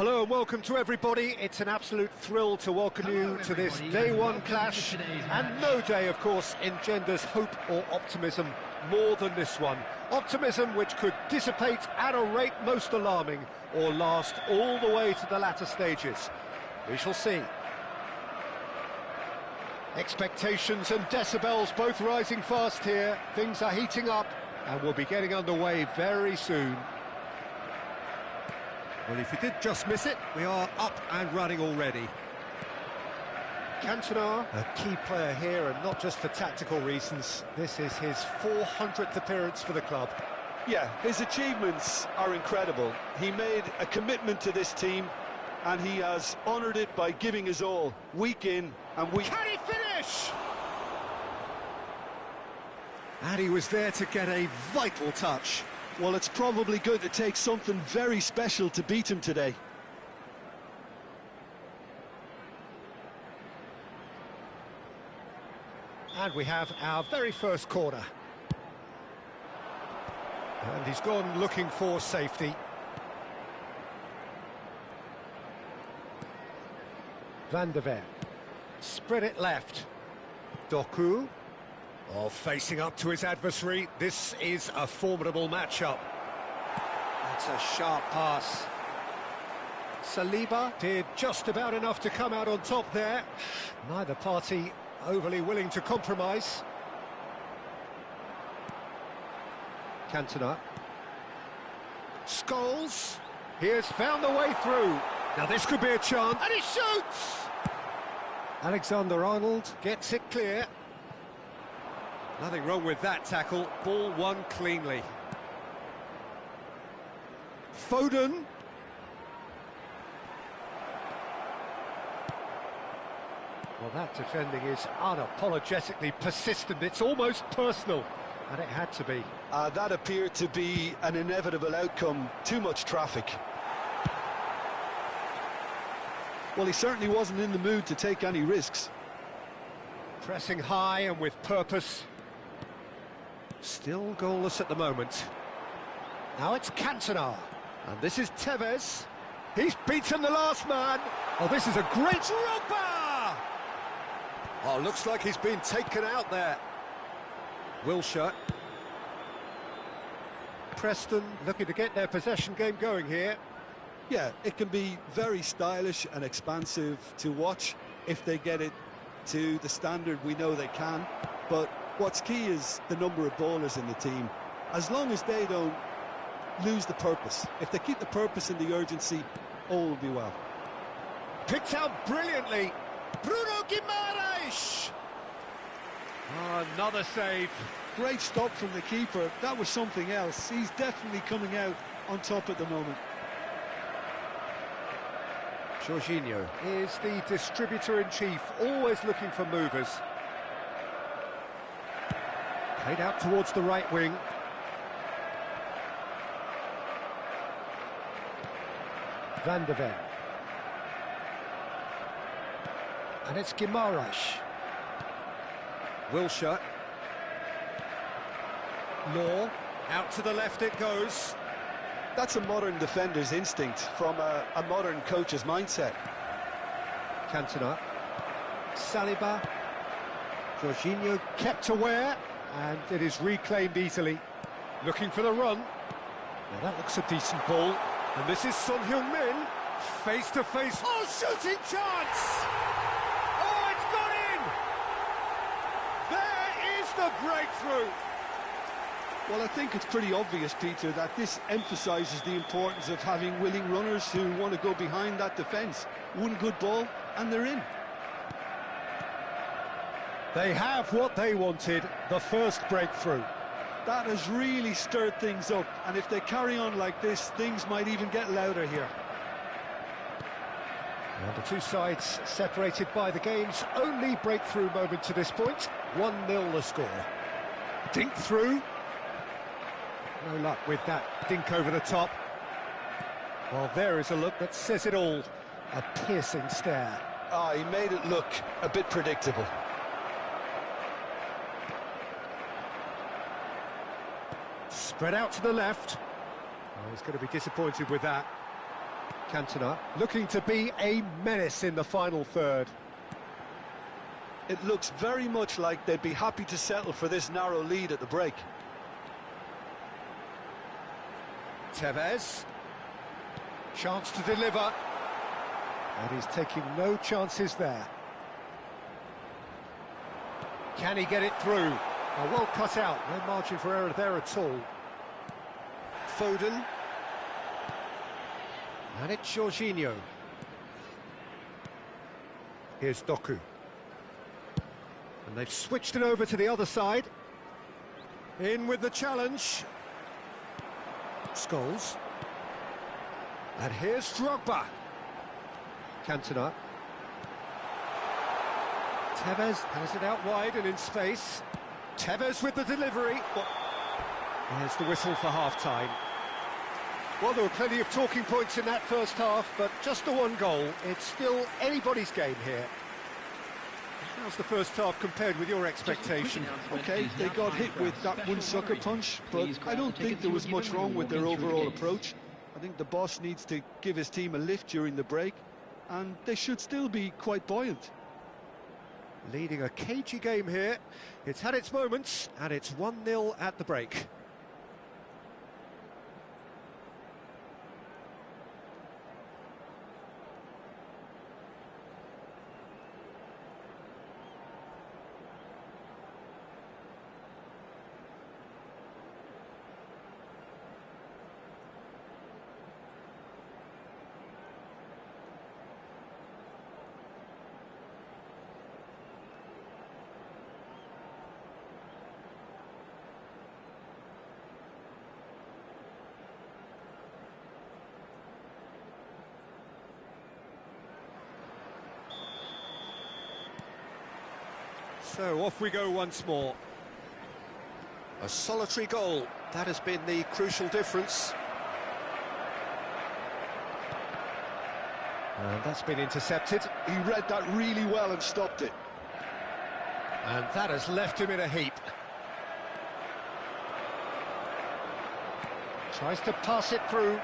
Hello and welcome to everybody. It's an absolute thrill to welcome you to this day one clash, and no day, of course, engenders hope or optimism more than this one. Optimism which could dissipate at a rate most alarming or last all the way to the latter stages. We shall see. Expectations and decibels both rising fast here. Things are heating up and we'll be getting underway very soon. Well, if you did just miss it, we are up and running already. Cantona, a key player here, and not just for tactical reasons. This is his 400th appearance for the club. Yeah, his achievements are incredible. He made a commitment to this team, and he has honoured it by giving his all, week in and week... Can he finish? And he was there to get a vital touch. Well, it's probably going to take something very special to beat him today. And we have our very first corner. And he's gone looking for safety. Van der Ven. Spread it left. Doku. Oh, facing up to his adversary. This is a formidable matchup. That's a sharp pass. Saliba did just about enough to come out on top there. Neither party overly willing to compromise. Cantona. Scholes. He has found the way through. Now this could be a chance. And he shoots! Alexander-Arnold gets it clear. Nothing wrong with that tackle. Ball won cleanly. Foden. Well, that defending is unapologetically persistent. It's almost personal, and it had to be. That appeared to be an inevitable outcome. Too much traffic. Well, he certainly wasn't in the mood to take any risks. Pressing high and with purpose. Still goalless at the moment. Now it's Cantona. And this is Tevez. He's beaten the last man. Oh, this is a great... Drogba! Oh, looks like he's been taken out there. Wilshere. Preston looking to get their possession game going here. Yeah, it can be very stylish and expansive to watch if they get it to the standard we know they can. But what's key is the number of ballers in the team. As long as they don't lose the purpose, if they keep the purpose and the urgency, all will be well. Picked out brilliantly. Bruno Guimaraes! Oh, another save. Great stop from the keeper. That was something else. He's definitely coming out on top at the moment. Jorginho is the distributor-in-chief, always looking for movers. Played out towards the right wing. Van der Ven. And it's Guimaraes. Wilshere. Law. Out to the left it goes. That's a modern defender's instinct from a modern coach's mindset. Cantona. Saliba. Jorginho kept aware, and it is reclaimed easily. Looking for the run. Now that looks a decent ball. And this is Son Heung-min. Face to face. Oh, shooting chance! Oh, it's gone in! There is the breakthrough! Well, I think it's pretty obvious, Peter, that this emphasises the importance of having willing runners who want to go behind that defence. One good ball, and they're in. They have what they wanted, the first breakthrough. That has really stirred things up, and if they carry on like this, things might even get louder here. And the two sides separated by the game's only breakthrough moment to this point. 1-0 the score. Dink through. No luck with that dink over the top. Well, there is a look that says it all. A piercing stare. Ah, he made it look a bit predictable. Spread out to the left. Oh, he's going to be disappointed with that. Cantona looking to be a menace in the final third. It looks very much like they'd be happy to settle for this narrow lead at the break. Tevez. Chance to deliver. And he's taking no chances there. Can he get it through? Oh, well cut out, no margin for error there at all. Foden. And it's Jorginho. Here's Doku. And they've switched it over to the other side. In with the challenge. Scholes. And here's Drogba. Cantona. Tevez has it out wide and in space. Tevez with the delivery. Here's the whistle for half-time. Well, there were plenty of talking points in that first half, but just the one goal. It's still anybody's game here. How's the first half compared with your expectation? Okay, they got hit with that one sucker punch, but I don't think there was much wrong with their overall approach. I think the boss needs to give his team a lift during the break, and they should still be quite buoyant. Leading a cagey game here. It's had its moments, and it's 1-0 at the break. So off we go once more. A solitary goal, that has been the crucial difference. And that's been intercepted. He read that really well and stopped it. And that has left him in a heap. Tries to pass it through.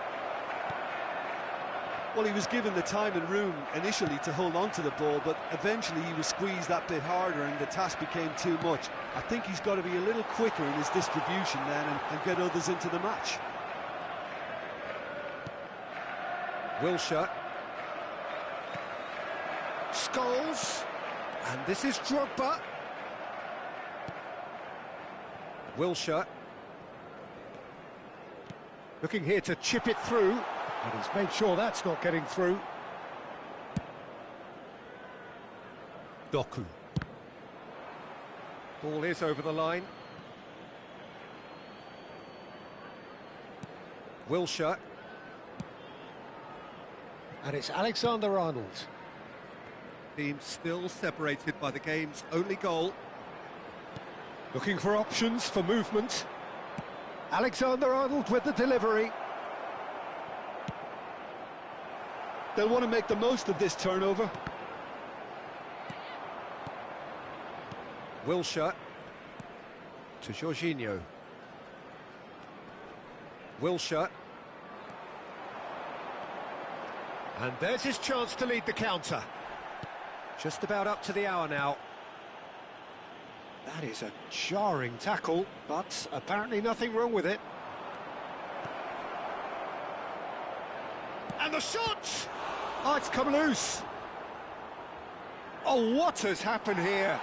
Well, he was given the time and room initially to hold on to the ball, but eventually he was squeezed that bit harder and the task became too much. I think he's got to be a little quicker in his distribution then and get others into the match. Wilshere. Scholes. And this is Drogba. Wilshere. Looking here to chip it through. And he's made sure that's not getting through. Doku. Ball is over the line. Wilshere. And it's Alexander-Arnold. Team still separated by the game's only goal. Looking for options for movement. Alexander-Arnold with the delivery. They'll want to make the most of this turnover. Wilshere to Jorginho. Wilshere. And there's his chance to lead the counter. Just about up to the hour now. That is a jarring tackle, but apparently nothing wrong with it. And the shot! Oh, it's come loose. Oh, what has happened here?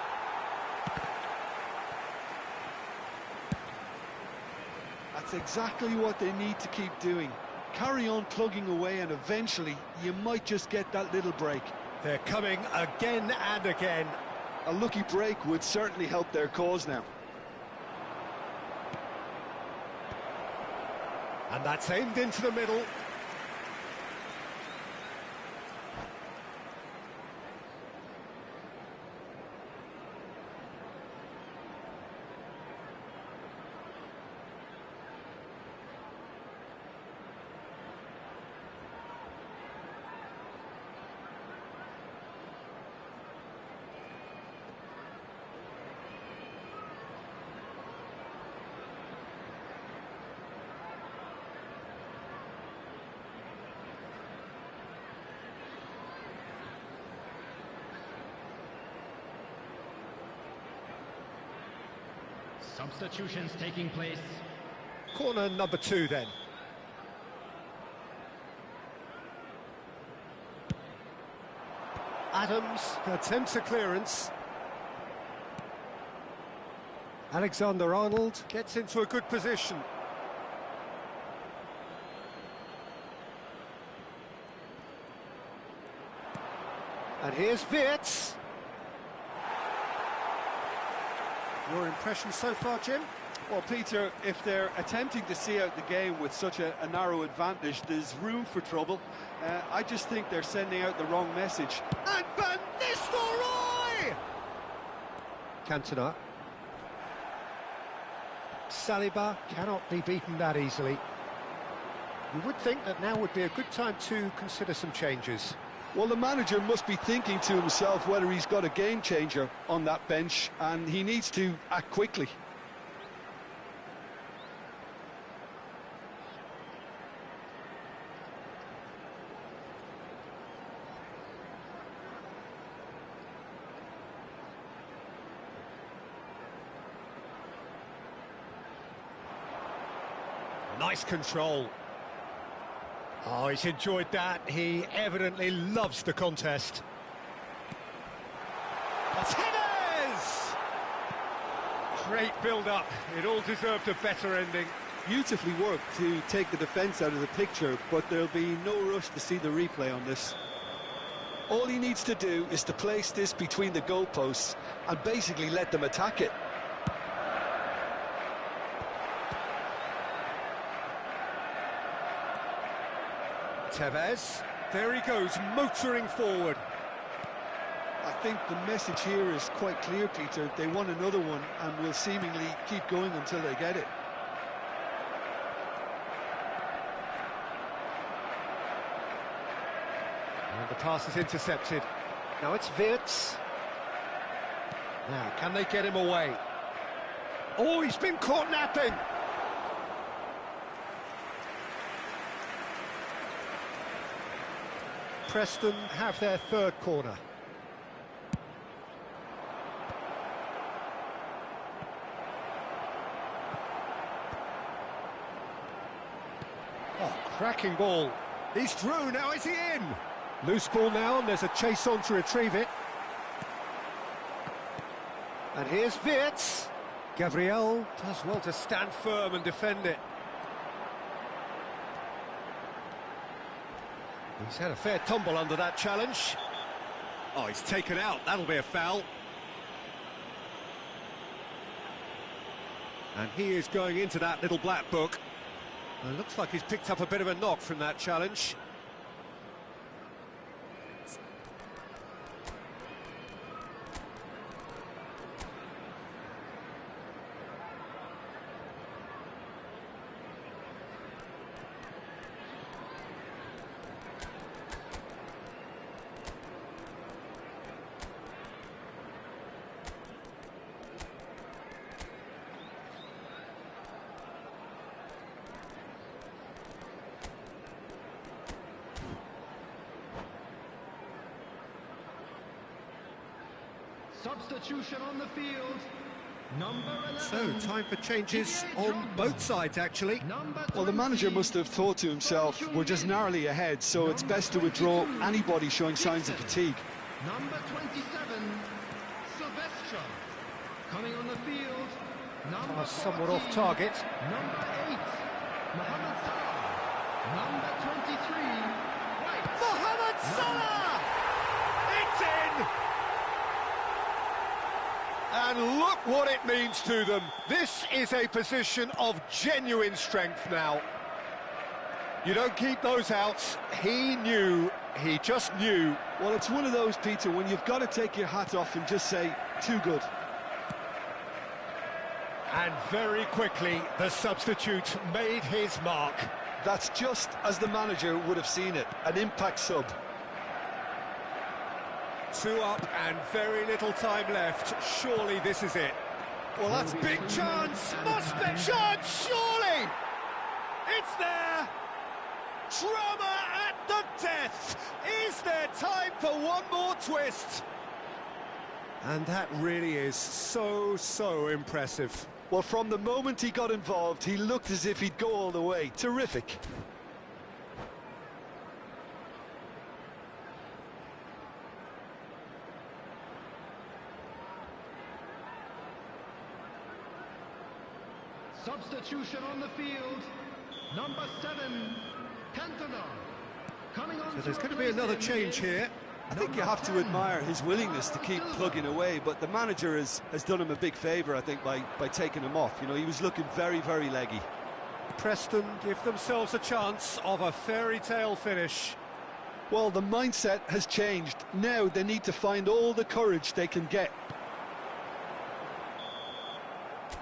That's exactly what they need to keep doing. Carry on plugging away and eventually you might just get that little break. They're coming again and again. A lucky break would certainly help their cause now. And that's aimed into the middle. Substitutions taking place. Corner number 2 then. Adams attempts a clearance. Alexander-Arnold gets into a good position. And here's Wirtz. Your impression so far, Jim? Well, Peter, if they're attempting to see out the game with such a narrow advantage, there's room for trouble. I just think they're sending out the wrong message. And Van Nistelrooy! Cantona. Saliba cannot be beaten that easily. You would think that now would be a good time to consider some changes. Well, the manager must be thinking to himself whether he's got a game changer on that bench, and he needs to act quickly. Nice control. Oh, he's enjoyed that. He evidently loves the contest. Tevez! Great build-up. It all deserved a better ending. Beautifully worked to take the defence out of the picture, but there'll be no rush to see the replay on this. All he needs to do is to place this between the goalposts and basically let them attack it. Tevez, there he goes, motoring forward. I think the message here is quite clear, Peter. They want another one and will seemingly keep going until they get it. And the pass is intercepted. Now it's Wirtz. Now, can they get him away? Oh, he's been caught napping. Preston have their third corner. Oh, cracking ball. He's through, now is he in? Loose ball now, and there's a chase on to retrieve it. And here's Wirtz. Gabriel does well to stand firm and defend it. He's had a fair tumble under that challenge. Oh, he's taken out. That'll be a foul. And he is going into that little black book. It looks like he's picked up a bit of a knock from that challenge. Substitution on the field. Number 11. So, time for changes on both sides, actually. Well, the manager must have thought to himself, we're just narrowly ahead, so it's best to withdraw anybody showing signs of fatigue. Number 27, Silvestre. Coming on the field. Number Somewhat 14, off target. Number 8, Mohamed Salah. Number 23, White. Mohamed Salah! It's in! And look what it means to them. This is a position of genuine strength now. You don't keep those outs. He knew, he just knew. Well, it's one of those, Peter, when you've got to take your hat off and just say, too good. And very quickly, the substitute made his mark. That's just as the manager would have seen it, an impact sub. 2 up and very little time left. Surely this is it. Well, that's big chance. Must be chance, surely. It's there. Drama at the death. Is there time for one more twist? And that really is so impressive. Well, from the moment he got involved, he looked as if he'd go all the way. Terrific. Substitution on the field. Number 7, Cantona. Coming on. So there's going to be another change here. I think you have to admire his willingness to keep plugging away, but the manager has done him a big favour, I think, by taking him off. You know, he was looking very, very leggy. Preston give themselves a chance of a fairy tale finish. Well, the mindset has changed. Now they need to find all the courage they can get.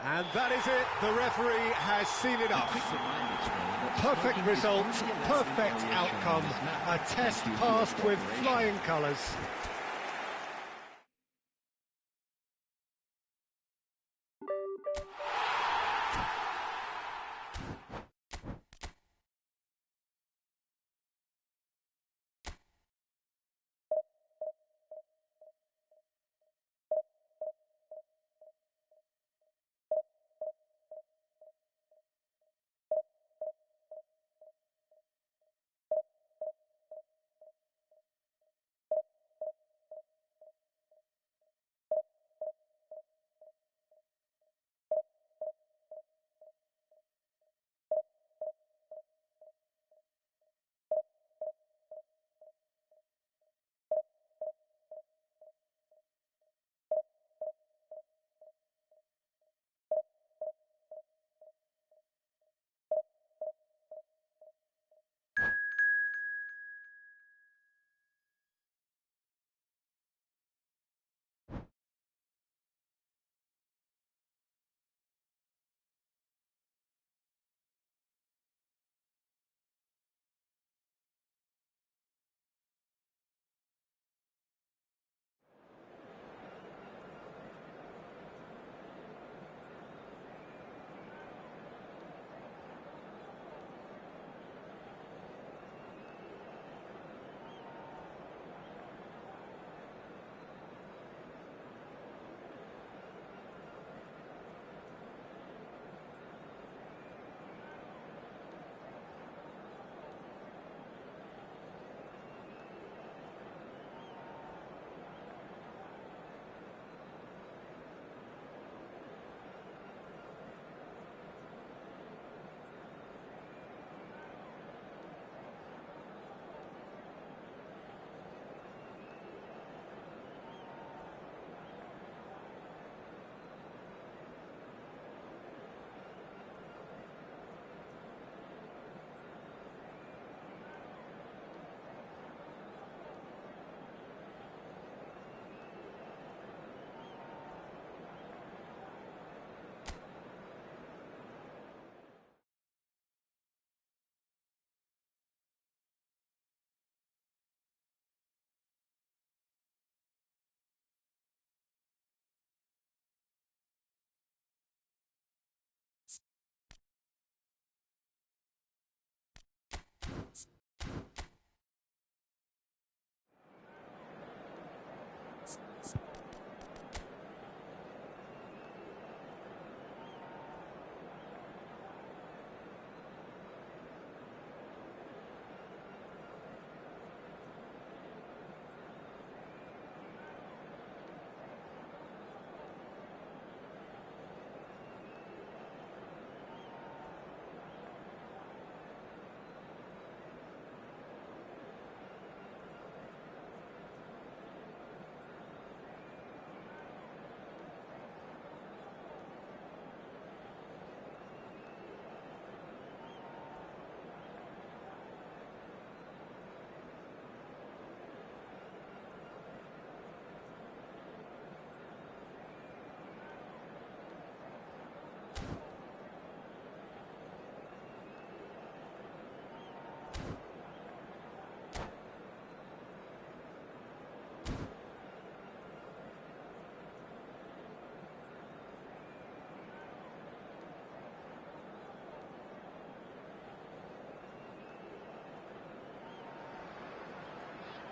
And that is it. The referee has seen enough. Perfect result, perfect outcome. A test passed with flying colours.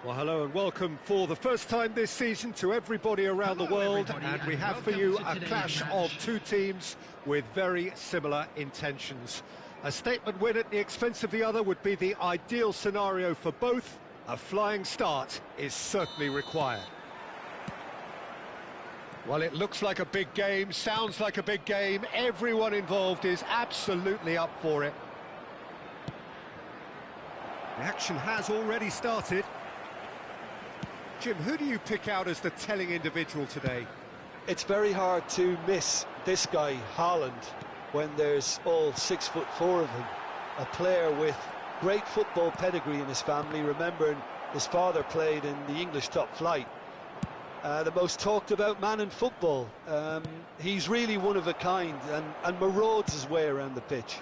Well, hello and welcome for the first time this season to everybody around the world, and we have for you a clash of two teams with very similar intentions. A statement win at the expense of the other would be the ideal scenario for both. A flying start is certainly required. Well, it looks like a big game, sounds like a big game. Everyone involved is absolutely up for it. The action has already started. Jim, who do you pick out as the telling individual today? It's very hard to miss this guy, Haaland, when there's all 6'4" of him. A player with great football pedigree in his family, remembering his father played in the English top flight. The most talked about man in football. He's really one of a kind and marauds his way around the pitch.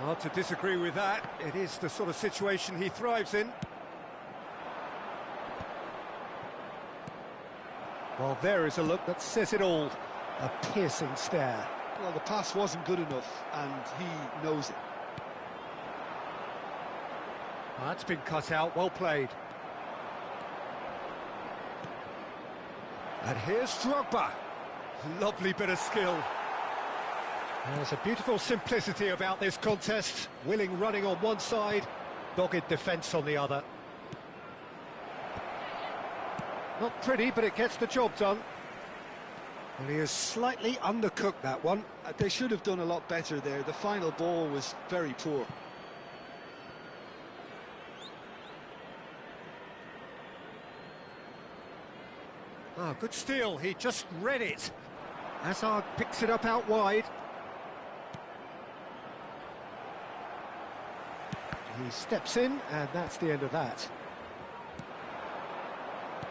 Hard to disagree with that. It is the sort of situation he thrives in. Well, there is a look that says it all. A piercing stare. Well, the pass wasn't good enough, and he knows it. That's been cut out, well played. And here's Drogba. Lovely bit of skill. There's a beautiful simplicity about this contest. Willing running on one side, dogged defence on the other. Not pretty, but it gets the job done. Well, he has slightly undercooked that one. They should have done a lot better there. The final ball was very poor. Ah, good steal. He just read it. Hazard picks it up out wide. He steps in, and that's the end of that.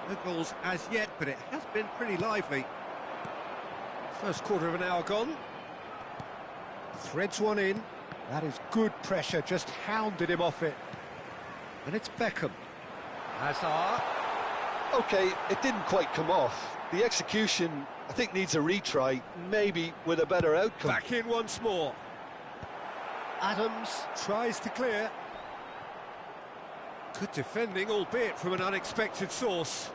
No goals as yet, but it has been pretty lively. First quarter of an hour gone. Threads one in. That is good pressure, just hounded him off it. And it's Beckham. Hazard. Okay, it didn't quite come off. The execution, I think, needs a retry, maybe with a better outcome. Back in once more. Adams tries to clear. Good defending, albeit from an unexpected source.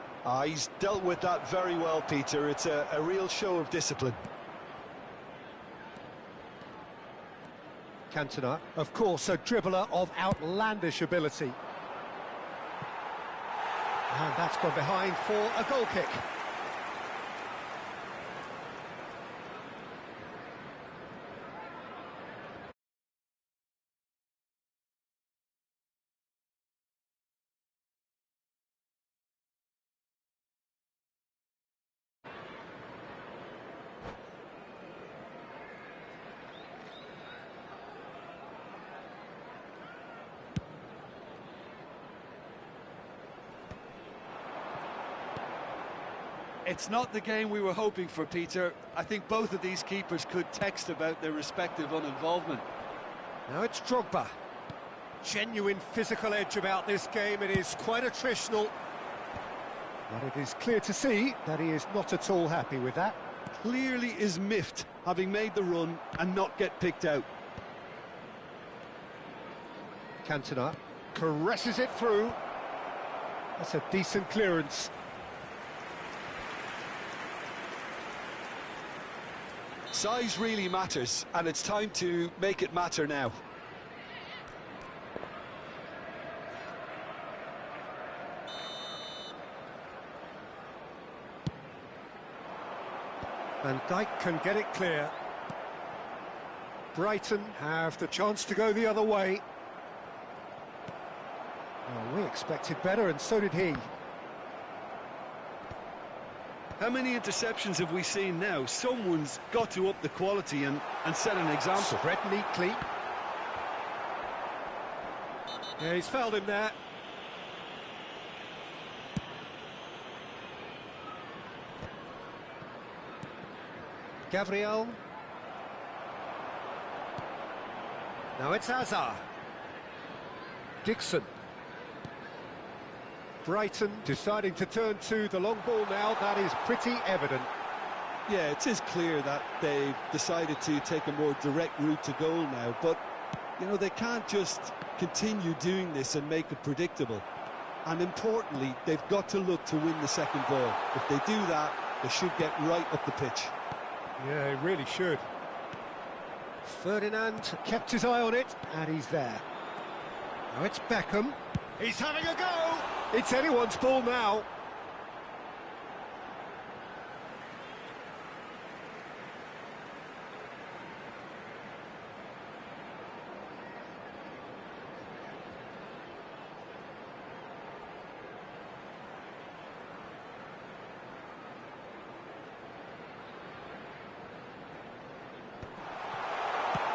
He's dealt with that very well, Peter. It's a real show of discipline. Cantona, of course, a dribbler of outlandish ability. And that's gone behind for a goal kick. It's not the game we were hoping for, Peter. I think both of these keepers could text about their respective uninvolvement. Now it's Drogba. Genuine physical edge about this game. It is quite attritional. But it is clear to see that he is not at all happy with that. Clearly is miffed, having made the run and not get picked out. Cantona caresses it through. That's a decent clearance. Size really matters, and it's time to make it matter now. Van Dijk can get it clear. Brighton have the chance to go the other way. Well, we expected better, and so did he. How many interceptions have we seen now? Someone's got to up the quality and set an example. Spread neatly. Yeah, he's fouled him there. Gabriel. Now it's Hazard. Dixon. Brighton deciding to turn to the long ball now. That is pretty evident. Yeah, it is clear that they've decided to take a more direct route to goal now, but, you know, they can't just continue doing this and make it predictable. and importantly, they've got to look to win the second ball. If they do that, they should get right up the pitch. Yeah, he really should. Ferdinand kept his eye on it, and he's there. Now it's Beckham. He's having a go! It's anyone's ball now.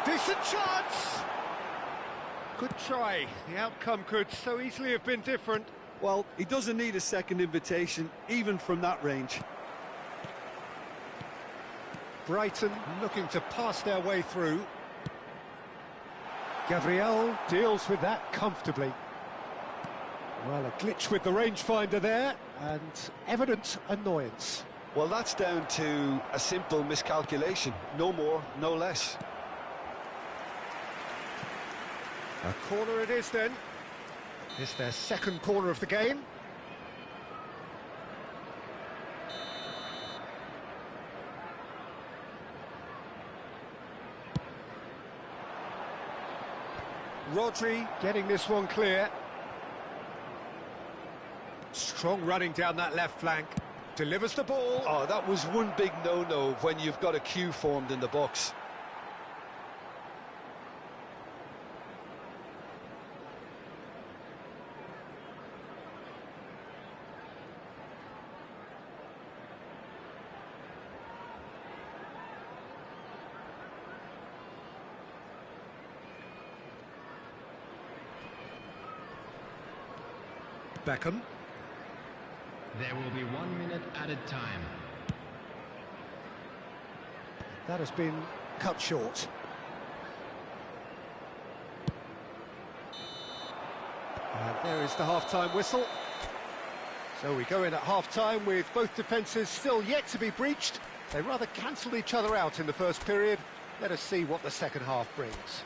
Decent chance! Good try. The outcome could so easily have been different. Well, he doesn't need a second invitation, even from that range. Brighton looking to pass their way through. Gabriel deals with that comfortably. Well, a glitch with the rangefinder there, and evident annoyance. Well, that's down to a simple miscalculation. No more, no less. A corner it is then. It's their second corner of the game. Rodri getting this one clear. Strong running down that left flank. Delivers the ball. Oh, that was one big no-no when you've got a queue formed in the box. Beckham. There will be 1 minute added time. That has been cut short. And there is the half-time whistle. So we go in at half-time with both defences still yet to be breached. They rather cancelled each other out in the first period. Let us see what the second half brings.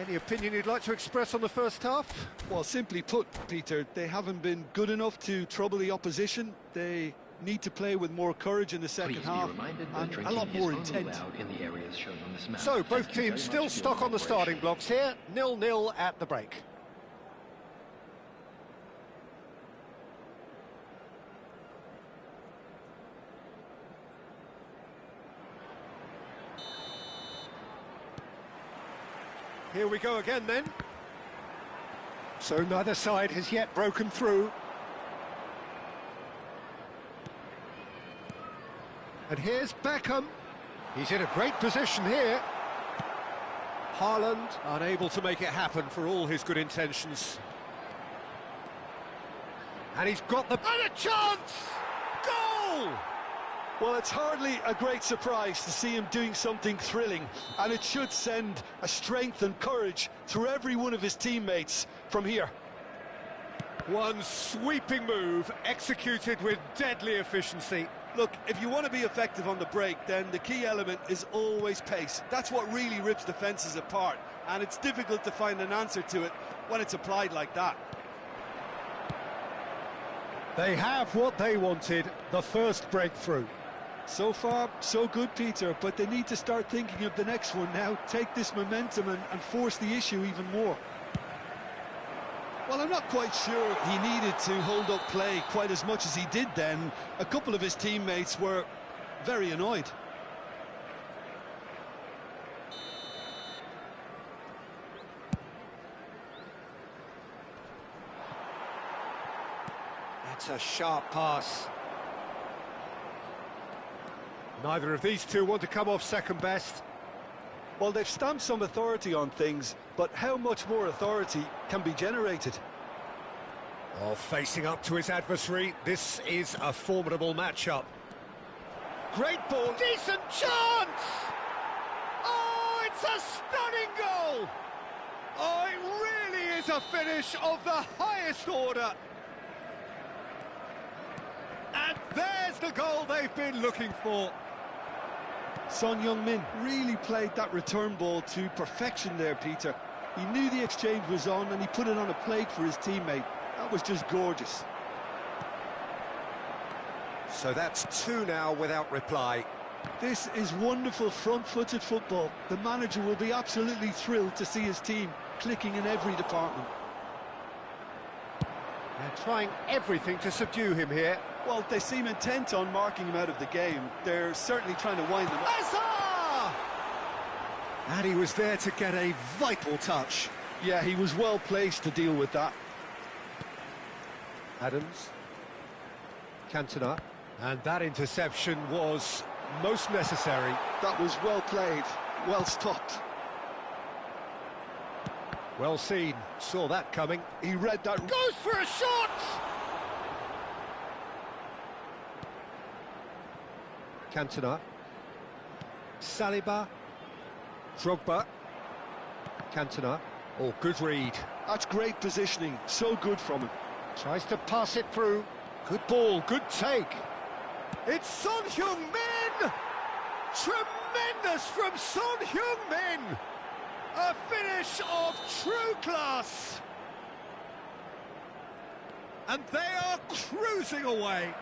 Any opinion you'd like to express on the first half? Well, simply put, Peter, they haven't been good enough to trouble the opposition. They need to play with more courage in the second half and a lot more intent. So both teams still stuck on the starting blocks here, 0-0 at the break. Here we go again then. So neither side has yet broken through. And here's Beckham. He's in a great position here. Haaland unable to make it happen for all his good intentions. And he's got the... And a chance! Goal! Well, it's hardly a great surprise to see him doing something thrilling, and it should send a strength and courage through every one of his teammates from here. One sweeping move, executed with deadly efficiency. Look, if you want to be effective on the break, then the key element is always pace. That's what really rips defences apart, and it's difficult to find an answer to it when it's applied like that. They have what they wanted, the first breakthrough. So far, so good, Peter, but they need to start thinking of the next one now. Take this momentum and force the issue even more. Well, I'm not quite sure he needed to hold up play quite as much as he did then. A couple of his teammates were very annoyed. That's a sharp pass. Neither of these two want to come off second best. Well, they've stamped some authority on things, but how much more authority can be generated? Oh, facing up to his adversary, this is a formidable matchup. Great ball, decent chance! Oh, it's a stunning goal! Oh, it really is a finish of the highest order. And there's the goal they've been looking for. Son Heung-min really played that return ball to perfection there, Peter. He knew the exchange was on and he put it on a plate for his teammate. That was just gorgeous. So that's 2 now without reply. This is wonderful front-footed football. The manager will be absolutely thrilled to see his team clicking in every department. They're trying everything to subdue him here. Well, they seem intent on marking him out of the game. They're certainly trying to wind them up. Messi! And he was there to get a vital touch. Yeah, he was well placed to deal with that. Adams. Cantona. And that interception was most necessary. That was well played, well stopped. Well seen, saw that coming. He read that. Goes for a shot! Cantona. Saliba. Drogba. Cantona. Oh, good read. That's great positioning, so good from him. Tries to pass it through. Good ball, good take. It's Son Heung-min! Tremendous from Son Heung-min! A finish of true class! And they are cruising away.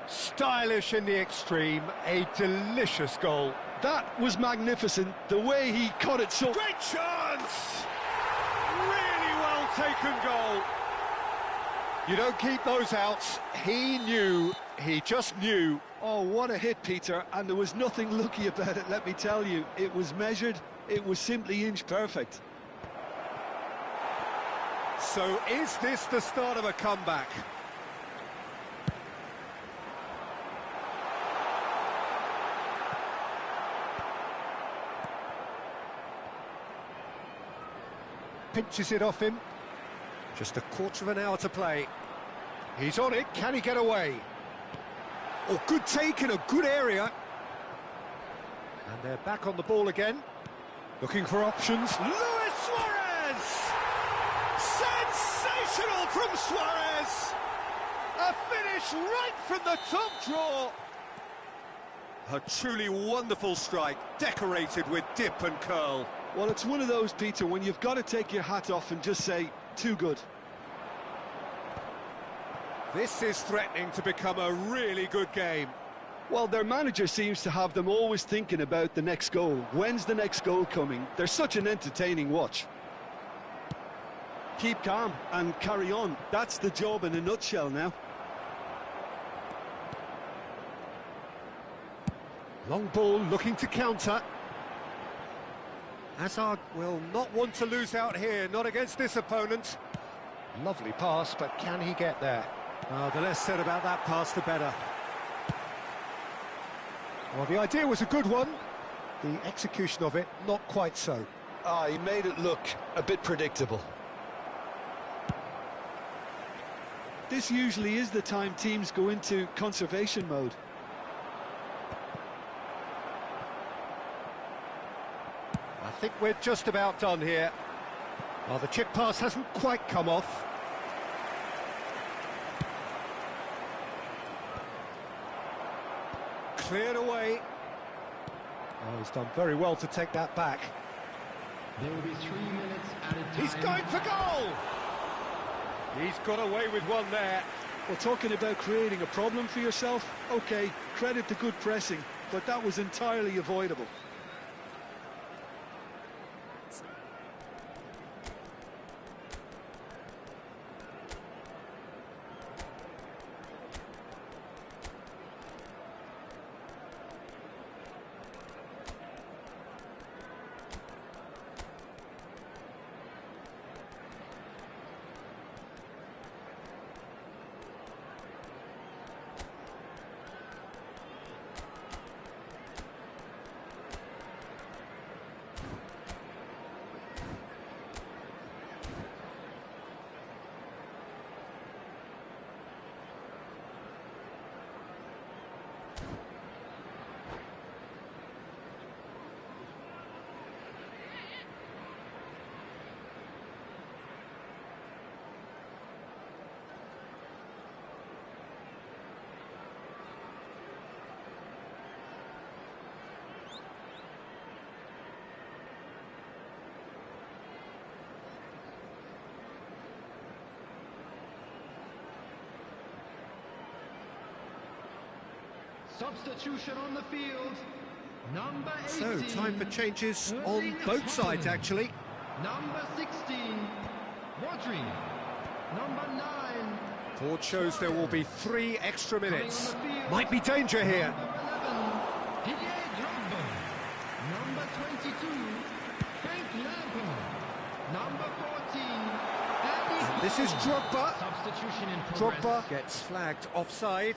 Stylish in the extreme, a delicious goal. That was magnificent, the way he cut it so... Great chance! Really well taken goal. You don't keep those outs. He knew, he just knew. Oh, what a hit, Peter, and there was nothing lucky about it, let me tell you. It was measured, it was simply inch perfect. So is this the start of a comeback? Pinches it off him. Just a quarter of an hour to play. He's on it, can he get away? Oh, good take in a good area. And they're back on the ball again. Looking for options. Luis Suarez! Sensational from Suarez! A finish right from the top draw. A truly wonderful strike, decorated with dip and curl. Well, it's one of those, Peter, when you've got to take your hat off and just say, too good. This is threatening to become a really good game. Well, their manager seems to have them always thinking about the next goal. When's the next goal coming? They're such an entertaining watch. Keep calm and carry on. That's the job in a nutshell now. Long ball looking to counter. Hazard will not want to lose out here, not against this opponent. Lovely pass, but can he get there? The less said about that pass, the better. Well, the idea was a good one. The execution of it, not quite so. He made it look a bit predictable. This usually is the time teams go into conservation mode. I think we're just about done here. Well, the chip pass hasn't quite come off. Cleared away. Oh, he's done very well to take that back. There will be 3 minutes added time. He's going for goal! He's got away with one there. Well, talking about creating a problem for yourself, OK, credit to good pressing, but that was entirely avoidable. Substitution on the field. Number 18. So, time for changes on both sides, actually. Number 16, Rodri. Number 9. Board shows there will be 3 extra minutes. Might be danger here. Number 22, Frank Lampard. Number 14, and this is Drogba. Substitution in progress. Drogba gets flagged offside.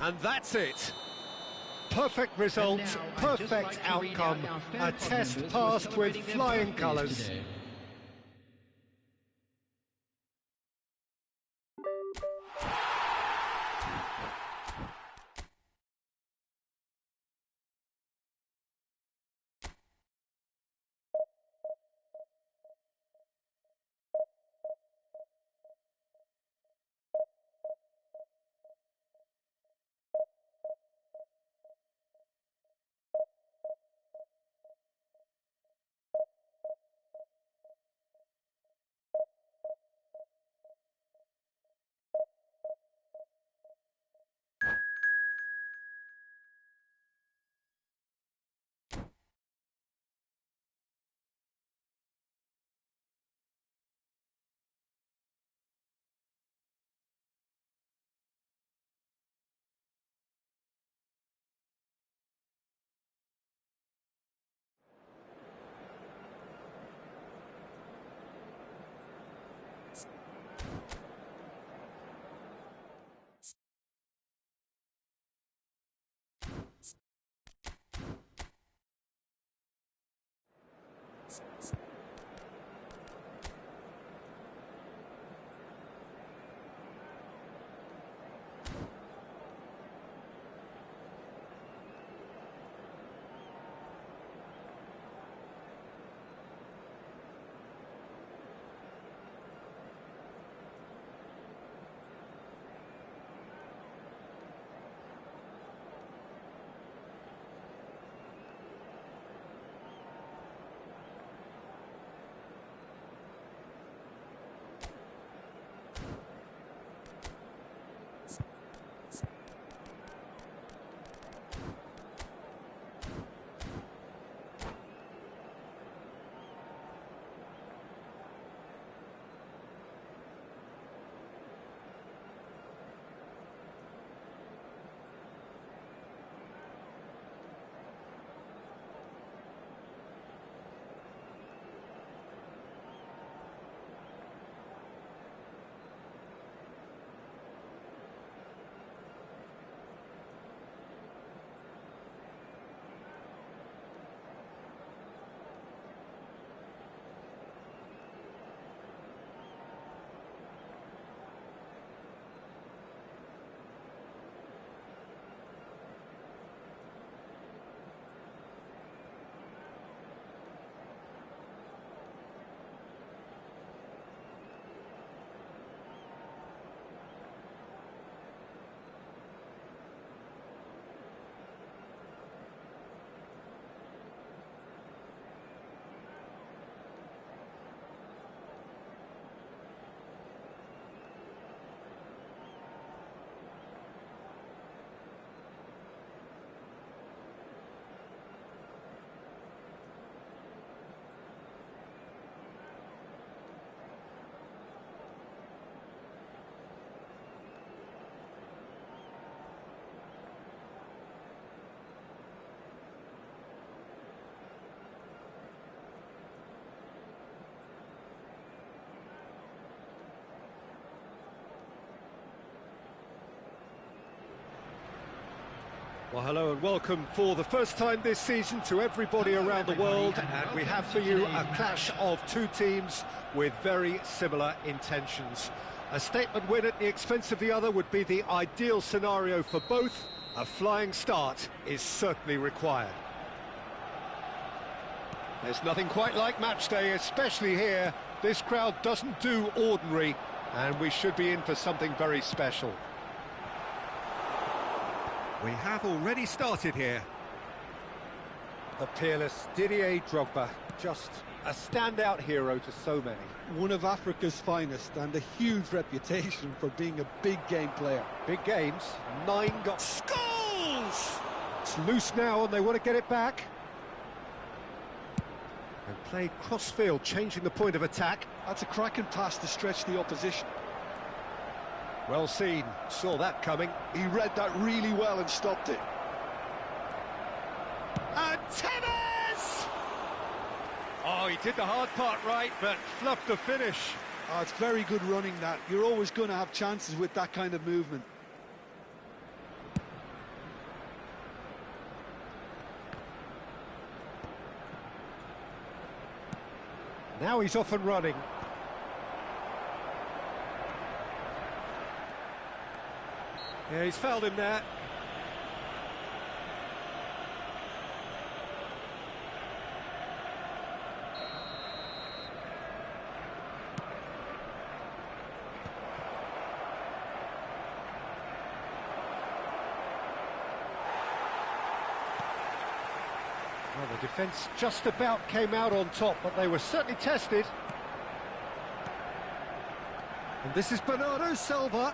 And that's it. Perfect result, perfect outcome. A test passed with flying colours. Well, hello and welcome for the first time this season to everybody around the world, and we have for you a clash of two teams with very similar intentions. A statement win at the expense of the other would be the ideal scenario for both. A flying start is certainly required. There's nothing quite like match day, especially here. This crowd doesn't do ordinary, and we should be in for something very special. We have already started here. The peerless Didier Drogba just a standout hero to so many. One of Africa's finest and a huge reputation for being a big game player. Big games, 9 got... Scores! It's loose now and they want to get it back. And played cross-field, changing the point of attack. That's a cracking pass to stretch the opposition. Well seen, saw that coming. He read that really well and stopped it. And Tevez! Oh, he did the hard part right, but fluffed the finish. Oh, it's very good running that. You're always going to have chances with that kind of movement. Now he's off and running. Yeah, he's fouled him there. Well, the defence just about came out on top, but they were certainly tested. And this is Bernardo Silva.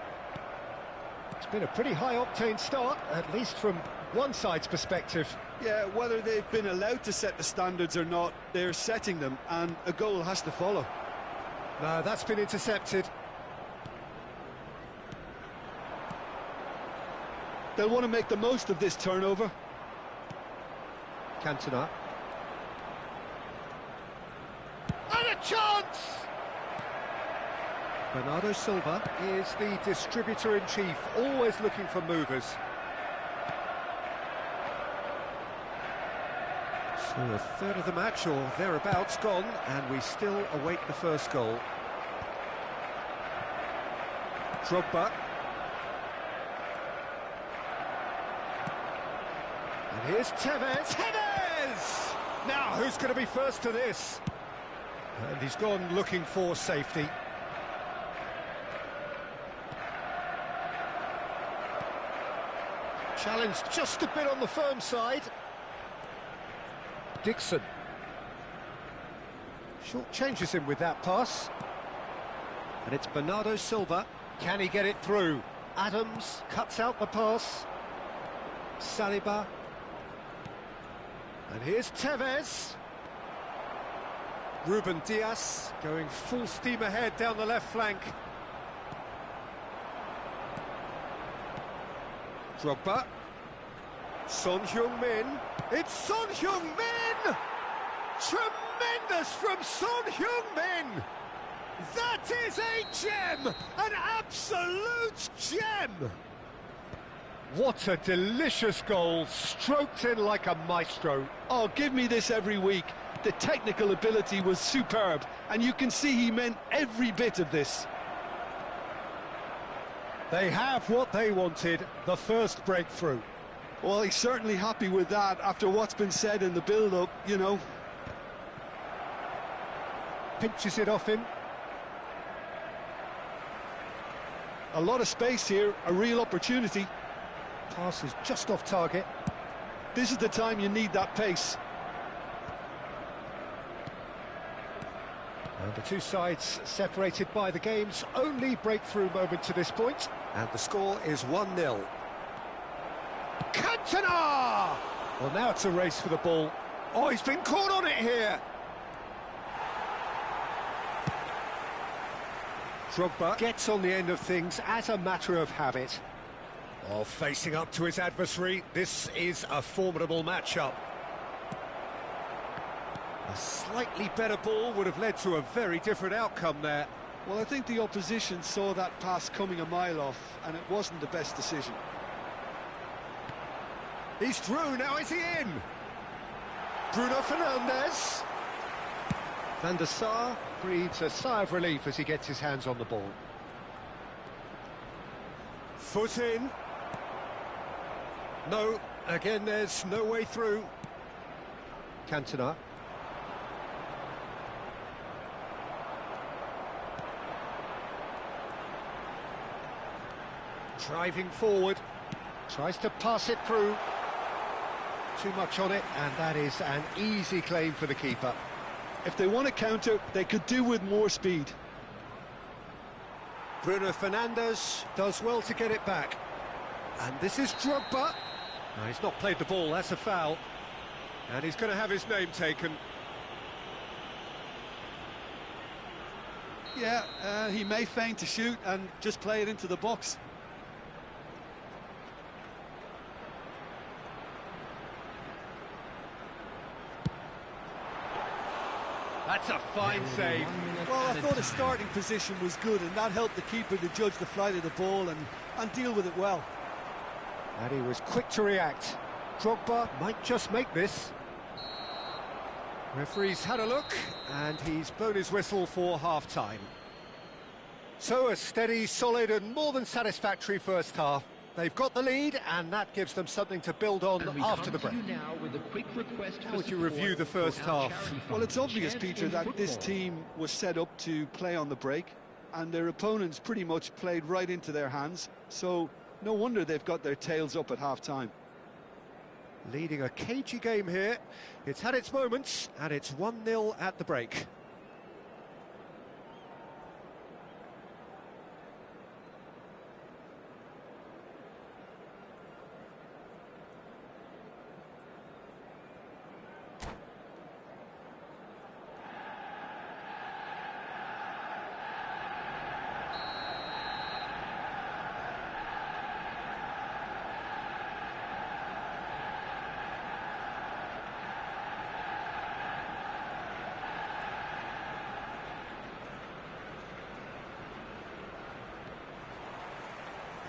It's been a pretty high-octane start, at least from one side's perspective. Yeah, whether they've been allowed to set the standards or not, they're setting them, and a goal has to follow. No, that's been intercepted. They'll want to make the most of this turnover. Cantona. And a chance! Bernardo Silva is the distributor-in-chief, always looking for movers. So a third of the match, or thereabouts, gone, and we still await the first goal. Drogba. And here's Tevez. Tevez! Now, who's going to be first to this? And he's gone looking for safety. Challenge just a bit on the firm side. Dixon. Short changes him with that pass. And it's Bernardo Silva. Can he get it through? Adams cuts out the pass. Saliba. And here's Tevez. Ruben Dias going full steam ahead down the left flank. Drogba. Son Heung-min. It's Son Heung-min! Tremendous from Son Heung-min! That is a gem! An absolute gem! What a delicious goal, stroked in like a maestro. Oh, give me this every week. The technical ability was superb, and you can see he meant every bit of this. They have what they wanted, the first breakthrough. Well, he's certainly happy with that after what's been said in the build-up, you know. Pinches it off him. A lot of space here, a real opportunity. Pass is just off target. This is the time you need that pace. And the two sides separated by the game's only breakthrough moment to this point. And the score is 1-0. Cantona! Well, now it's a race for the ball. Oh, he's been caught on it here. Drogba gets on the end of things as a matter of habit. Oh, facing up to his adversary, this is a formidable matchup. A slightly better ball would have led to a very different outcome there. Well, I think the opposition saw that pass coming a mile off, and it wasn't the best decision. He's through, now is he in? Bruno Fernandes. Van der Sar breathes a sigh of relief as he gets his hands on the ball. Foot in. No, again there's no way through. Cantona. Driving forward, tries to pass it through. Too much on it, and that is an easy claim for the keeper. If they want to counter, they could do with more speed. Bruno Fernandes does well to get it back. And this is Drogba. No, he's not played the ball, that's a foul. And he's going to have his name taken. Yeah, he may feign to shoot and just play it into the box. That's a fine save. Well, I thought his starting position was good, and that helped the keeper to judge the flight of the ball and deal with it well. And he was quick to react. Drogba might just make this. Referee's had a look, and he's blown his whistle for half-time. So a steady, solid and more than satisfactory first half. They've got the lead, and that gives them something to build on after the break. How would you review the first half? Well, it's obvious, Peter, that this team was set up to play on the break, and their opponents pretty much played right into their hands, so no wonder they've got their tails up at half-time. Leading a cagey game here. It's had its moments, and it's 1-0 at the break.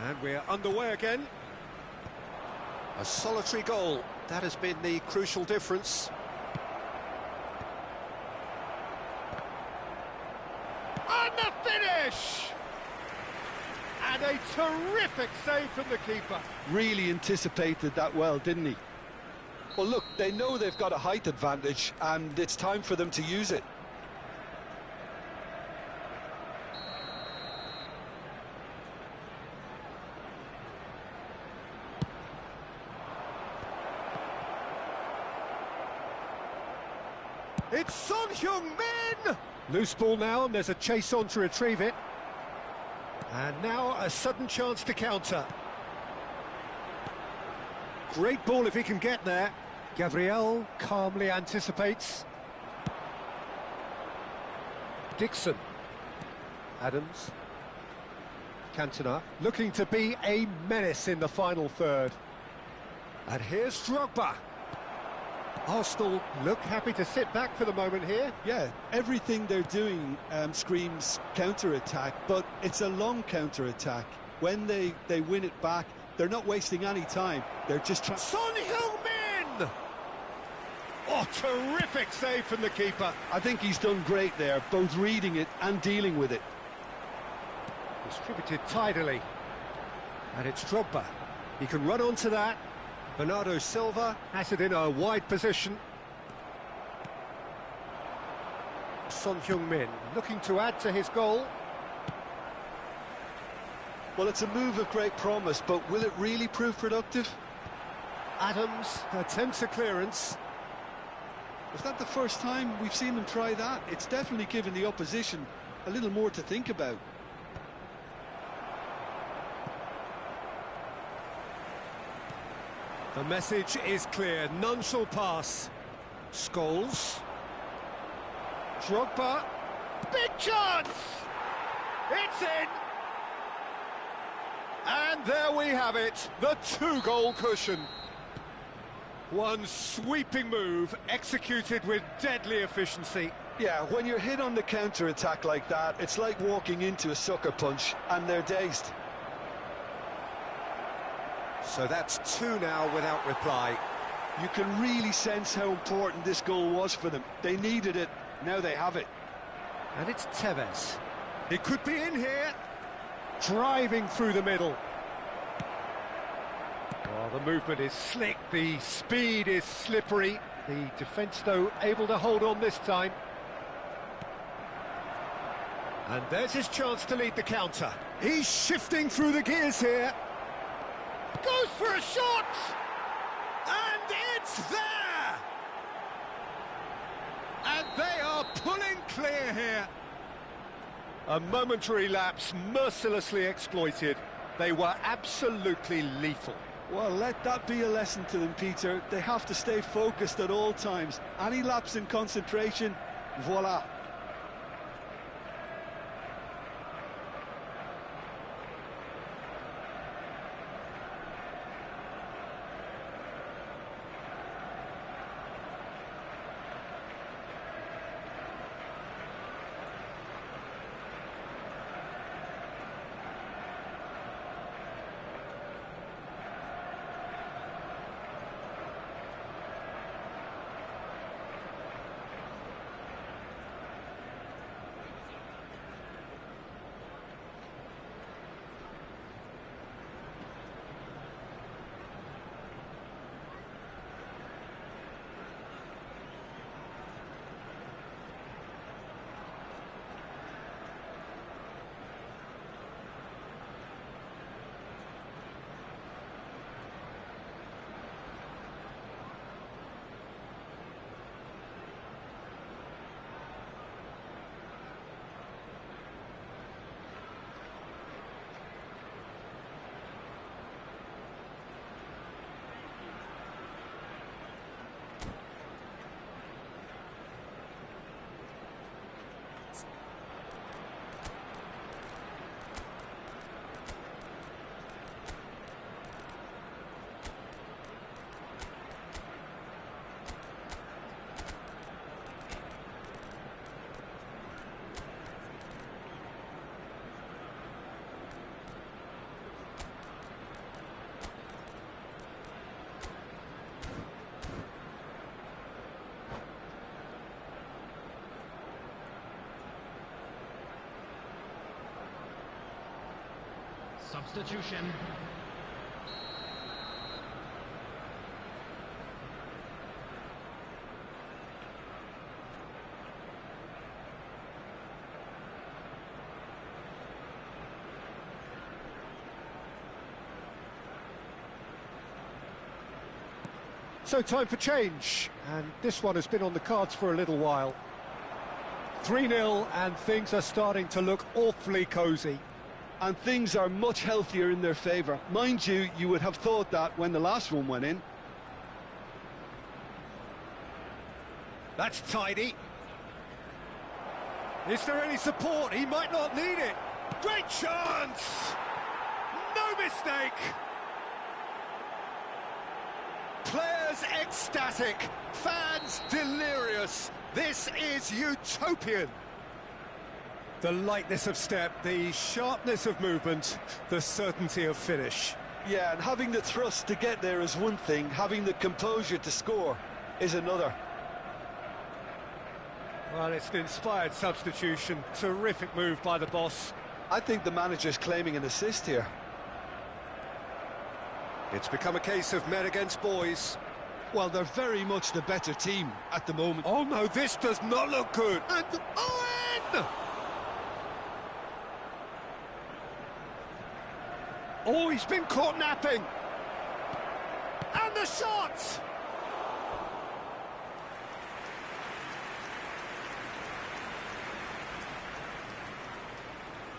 And we're underway again. A solitary goal. That has been the crucial difference. And the finish! And a terrific save from the keeper. Really anticipated that well, didn't he? Well, look, they know they've got a height advantage, and it's time for them to use it. It's Son Heung-min! Loose ball now, and there's a chase on to retrieve it. And now a sudden chance to counter. Great ball if he can get there. Gabriel calmly anticipates. Dixon. Adams. Cantona looking to be a menace in the final third. And here's Drogba. Arsenal look happy to sit back for the moment here. Yeah, everything they're doing screams counter-attack, but it's a long counter-attack. When they win it back, they're not wasting any time. They're just trying... Son Heung-min! Oh, terrific save from the keeper. I think he's done great there, both reading it and dealing with it. Distributed tidily. And it's Drogba. He can run onto that. Bernardo Silva has it in a wide position. Son Heung-min looking to add to his goal. Well, it's a move of great promise, but will it really prove productive? Adams attempts a clearance. Is that the first time we've seen them try that? It's definitely given the opposition a little more to think about. The message is clear, none shall pass. Scholes. Drogba. Big chance! It's in! And there we have it, the two-goal cushion. One sweeping move, executed with deadly efficiency. Yeah, when you're hit on the counter-attack like that, it's like walking into a sucker punch, and they're dazed. So that's two now without reply. You can really sense how important this goal was for them. They needed it, now they have it. And it's Tevez. He could be in here. Driving through the middle. Oh, the movement is slick, the speed is slippery. The defence, though, able to hold on this time. And there's his chance to lead the counter. He's shifting through the gears here. Goes for a shot! And it's there! And they are pulling clear here. A momentary lapse mercilessly exploited. They were absolutely lethal. Well, let that be a lesson to them, Peter. They have to stay focused at all times. Any lapse in concentration, voila. Substitution. So time for change, and this one has been on the cards for a little while. 3-0, and things are starting to look awfully cosy. And things are much healthier in their favour. Mind you, you would have thought that when the last one went in. That's tidy. Is there any support? He might not need it. Great chance! No mistake! Players ecstatic, fans delirious. This is utopian. The lightness of step, the sharpness of movement, the certainty of finish. Yeah, and having the thrust to get there is one thing, having the composure to score is another. Well, it's an inspired substitution. Terrific move by the boss. I think the manager's claiming an assist here. It's become a case of men against boys. Well, they're very much the better team at the moment. Oh no, this does not look good. And Owen! Oh, he's been caught napping. And the shot!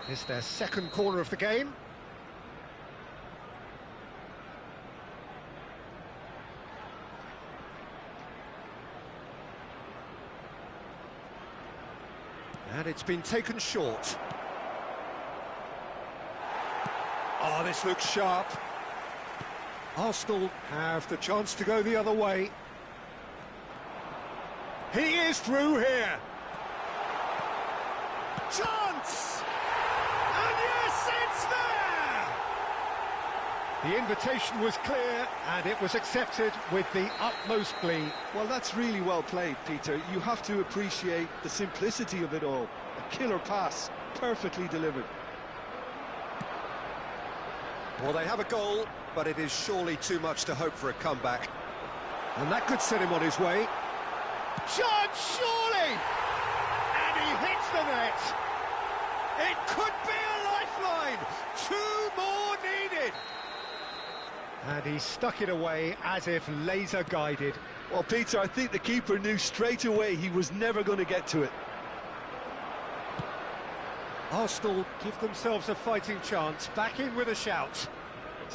It's their second corner of the game. And it's been taken short. Oh, this looks sharp. Arsenal have the chance to go the other way. He is through here. Chance! And yes, it's there! The invitation was clear, and it was accepted with the utmost glee. Well, that's really well played, Peter. You have to appreciate the simplicity of it all. A killer pass, perfectly delivered. Well, they have a goal, but it is surely too much to hope for a comeback. And that could set him on his way. Chance, surely! And he hits the net! It could be a lifeline! 2 more needed! And he stuck it away as if laser-guided. Well, Peter, I think the keeper knew straight away he was never going to get to it. Arsenal give themselves a fighting chance, back in with a shout.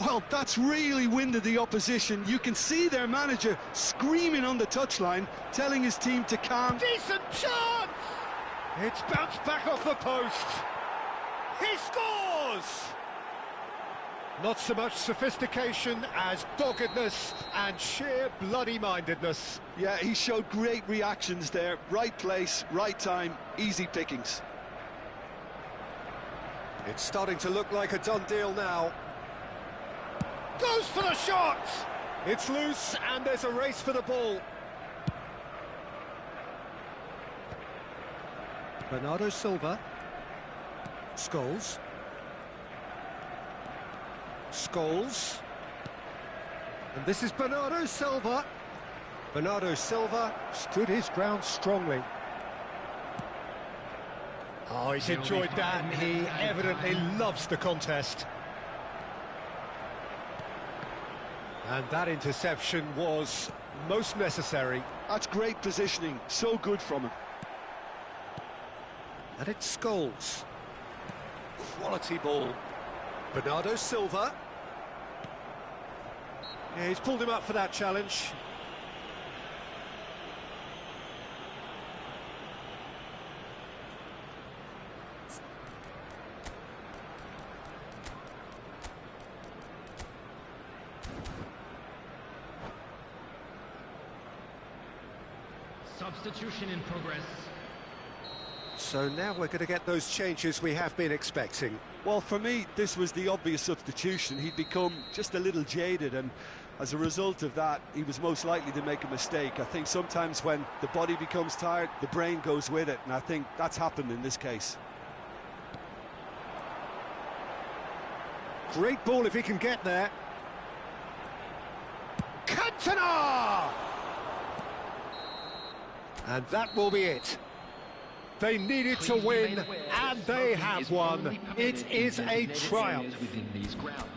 Well, that's really winded the opposition. You can see their manager screaming on the touchline, telling his team to calm. Decent chance! It's bounced back off the post. He scores! Not so much sophistication as doggedness and sheer bloody-mindedness. Yeah, he showed great reactions there. Right place, right time, easy pickings. It's starting to look like a done deal now. Goes for the shot! It's loose and there's a race for the ball. Bernardo Silva. Scholes. Scholes. And this is Bernardo Silva. Bernardo Silva stood his ground strongly. Oh, he's enjoyed that. He evidently loves the contest. And that interception was most necessary. That's great positioning, so good from him. And it's Scholes. Quality ball. Bernardo Silva. Yeah, he's pulled him up for that challenge. Substitution in progress. So now we're going to get those changes we have been expecting. Well, for me, this was the obvious substitution. He'd become just a little jaded, and as a result of that, he was most likely to make a mistake. I think sometimes when the body becomes tired, the brain goes with it, and I think that's happened in this case. Great ball if he can get there. Cantona! And that will be it. They needed to win, and they have won. It is a triumph. Within these grounds.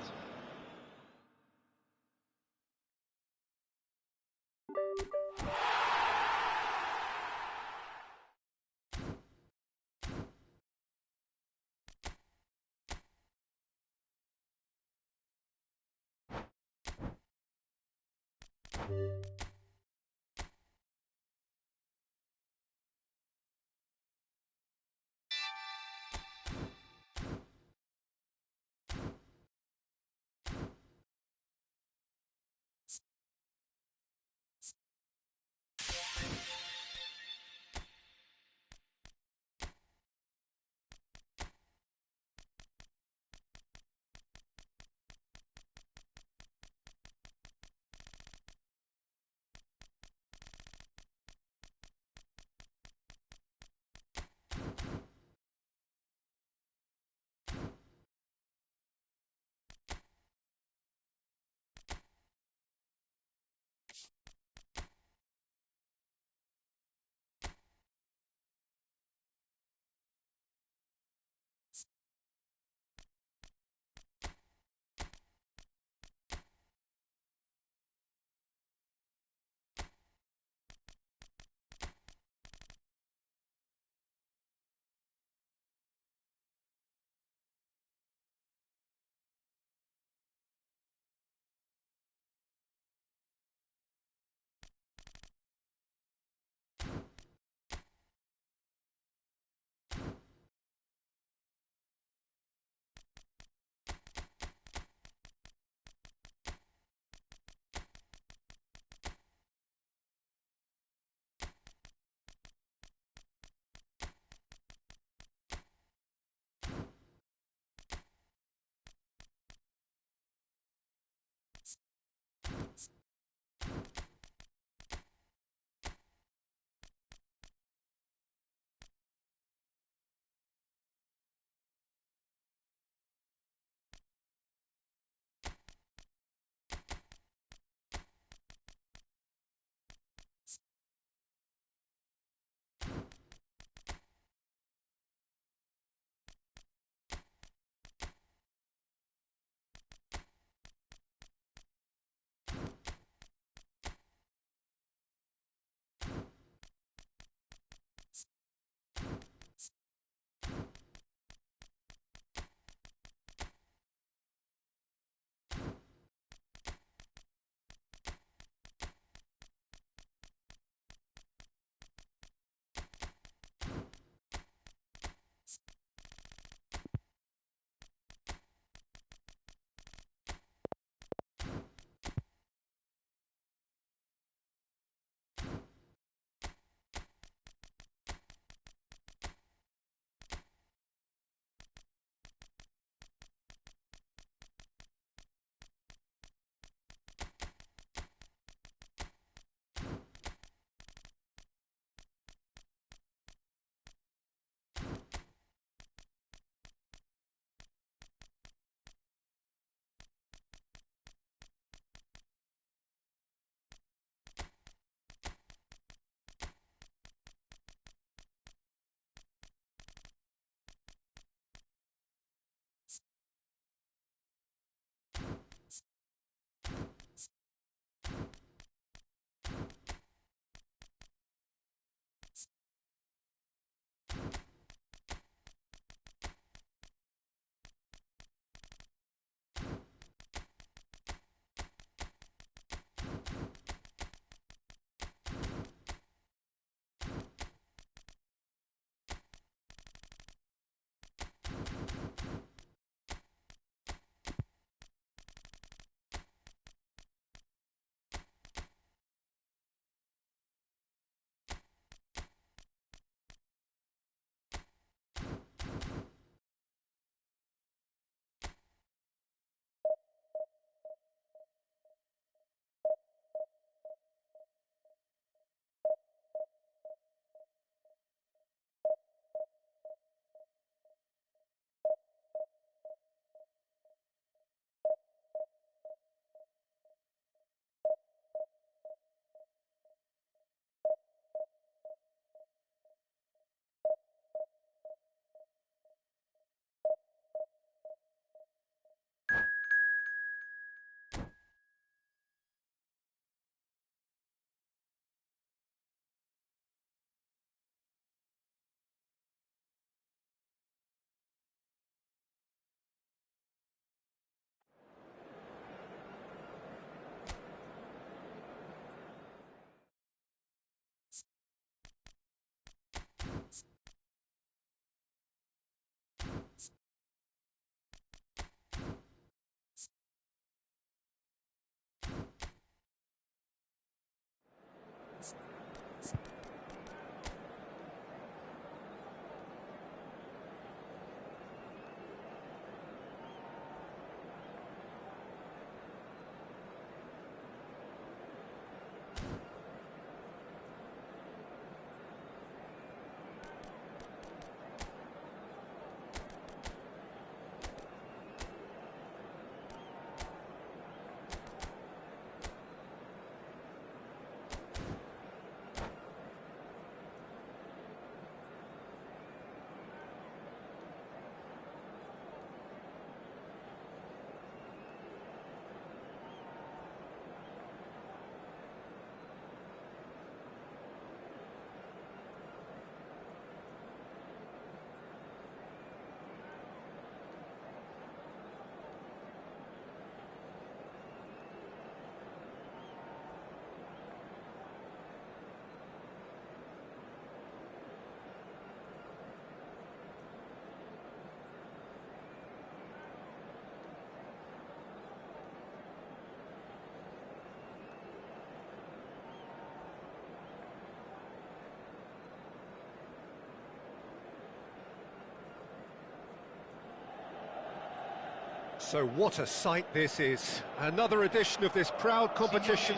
So what a sight this is. Another edition of this proud competition,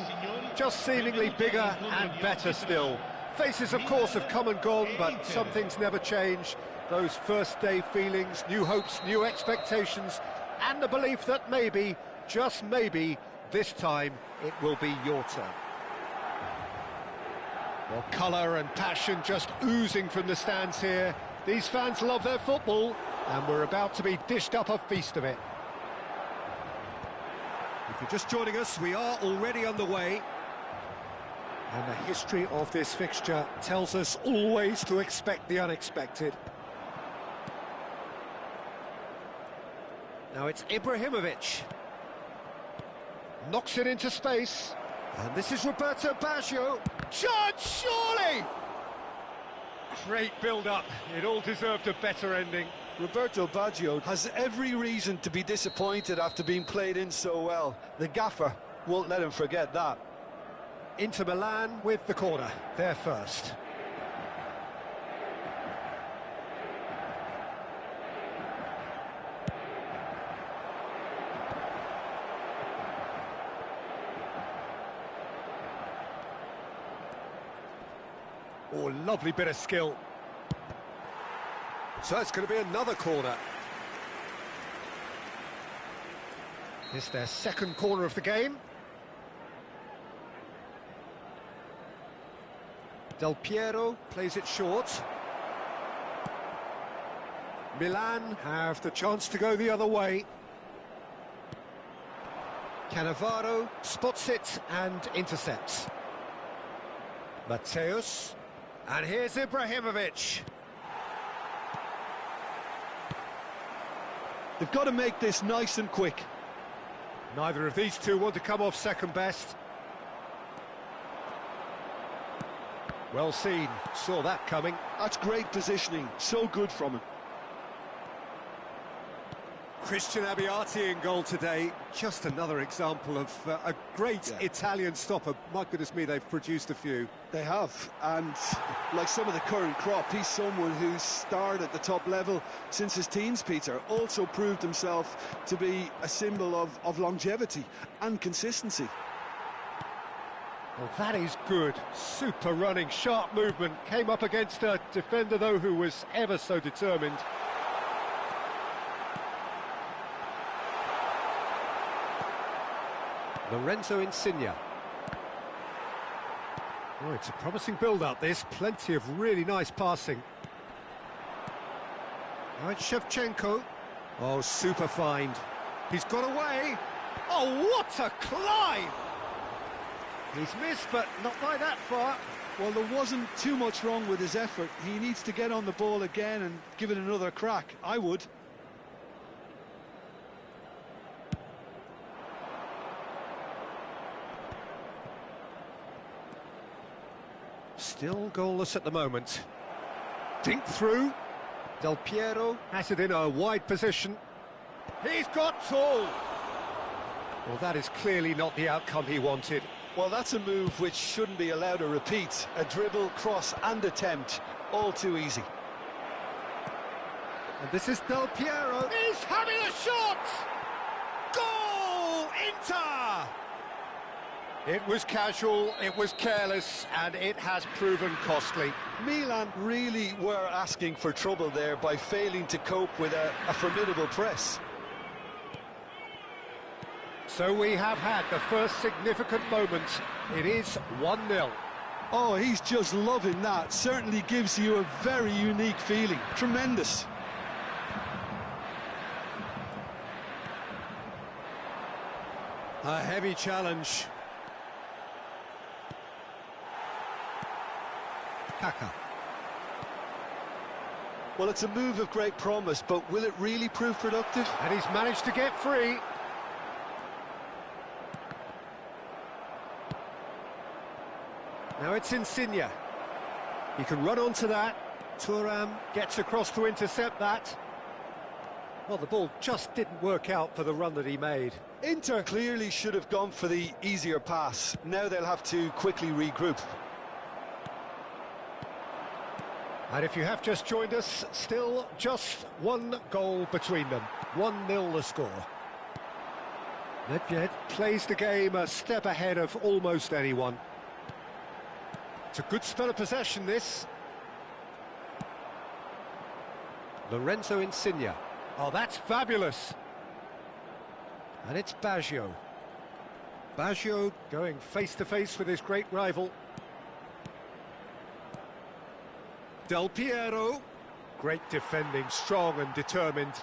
just seemingly bigger and better still. Faces, of course, have come and gone, but some things never change. Those first day feelings, new hopes, new expectations, and the belief that maybe, just maybe, this time it will be your turn. Well, colour and passion just oozing from the stands here. These fans love their football, and we're about to be dished up a feast of it. If you're just joining us, we are already underway. And the history of this fixture tells us always to expect the unexpected. Now it's Ibrahimovic. Knocks it into space. And this is Roberto Baggio. Judge, surely! Great build-up. It all deserved a better ending. Roberto Baggio has every reason to be disappointed after being played in so well. The gaffer won't let him forget that. Inter Milan with the corner, they're first. Oh, lovely bit of skill. So it's going to be another corner. It's their second corner of the game. Del Piero plays it short. Milan have the chance to go the other way. Cannavaro spots it and intercepts. Mateus. And here's Ibrahimovic. They've got to make this nice and quick. Neither of these two want to come off second best. Well seen, saw that coming. That's great positioning, so good from him. Christian Abbiati in goal today. Just another example of a great Italian stopper. My goodness me, they've produced a few. They have, and like some of the current crop, he's someone who's starred at the top level since his teens, Peter. Also proved himself to be a symbol of longevity and consistency. Well, that is good. Super running, sharp movement. Came up against a defender, though, who was ever so determined. Lorenzo Insigne. Oh, it's a promising build-up, this. Plenty of really nice passing. Now it's Shevchenko. Oh, super find. He's got away. Oh, what a climb! He's missed, but not by that far. Well, there wasn't too much wrong with his effort. He needs to get on the ball again and give it another crack. I would. Still goalless at the moment. Dink through. Del Piero has it in a wide position. He's got tall. Well, that is clearly not the outcome he wanted. Well, that's a move which shouldn't be allowed to repeat. A dribble, cross and attempt, all too easy. And this is Del Piero. He's having a shot! Goal! Inter! It was casual, it was careless, and it has proven costly. Milan really were asking for trouble there by failing to cope with a formidable press. So we have had the first significant moment. It is 1-0. Oh, he's just loving that. Certainly gives you a very unique feeling. Tremendous. A heavy challenge. Kaka. Well, it's a move of great promise, but will it really prove productive? And he's managed to get free. Now it's Insigne. He can run onto that. Thuram gets across to intercept that. Well, the ball just didn't work out for the run that he made. Inter clearly should have gone for the easier pass. Now they'll have to quickly regroup. And if you have just joined us, still just one goal between them. 1-0 the score. Nedved plays the game a step ahead of almost anyone. It's a good spell of possession, this. Lorenzo Insigne. Oh, that's fabulous. And it's Baggio. Baggio going face-to-face with his great rival. Del Piero. Great defending, strong and determined.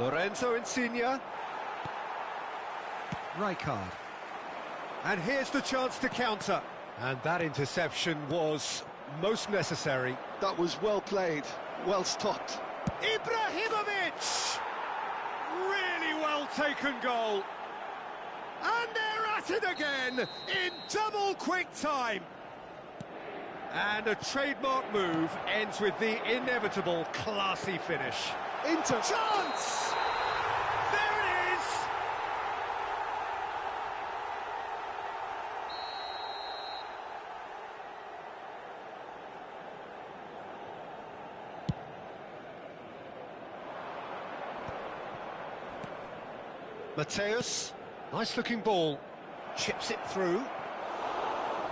Lorenzo Insigne. Rijkaard. And here's the chance to counter. And that interception was most necessary. That was well played, well stopped. Ibrahimovic! Really well taken goal. And they're at it again in double quick time. And a trademark move ends with the inevitable classy finish. Inter. Chance! There it is! Mateus, nice looking ball, chips it through.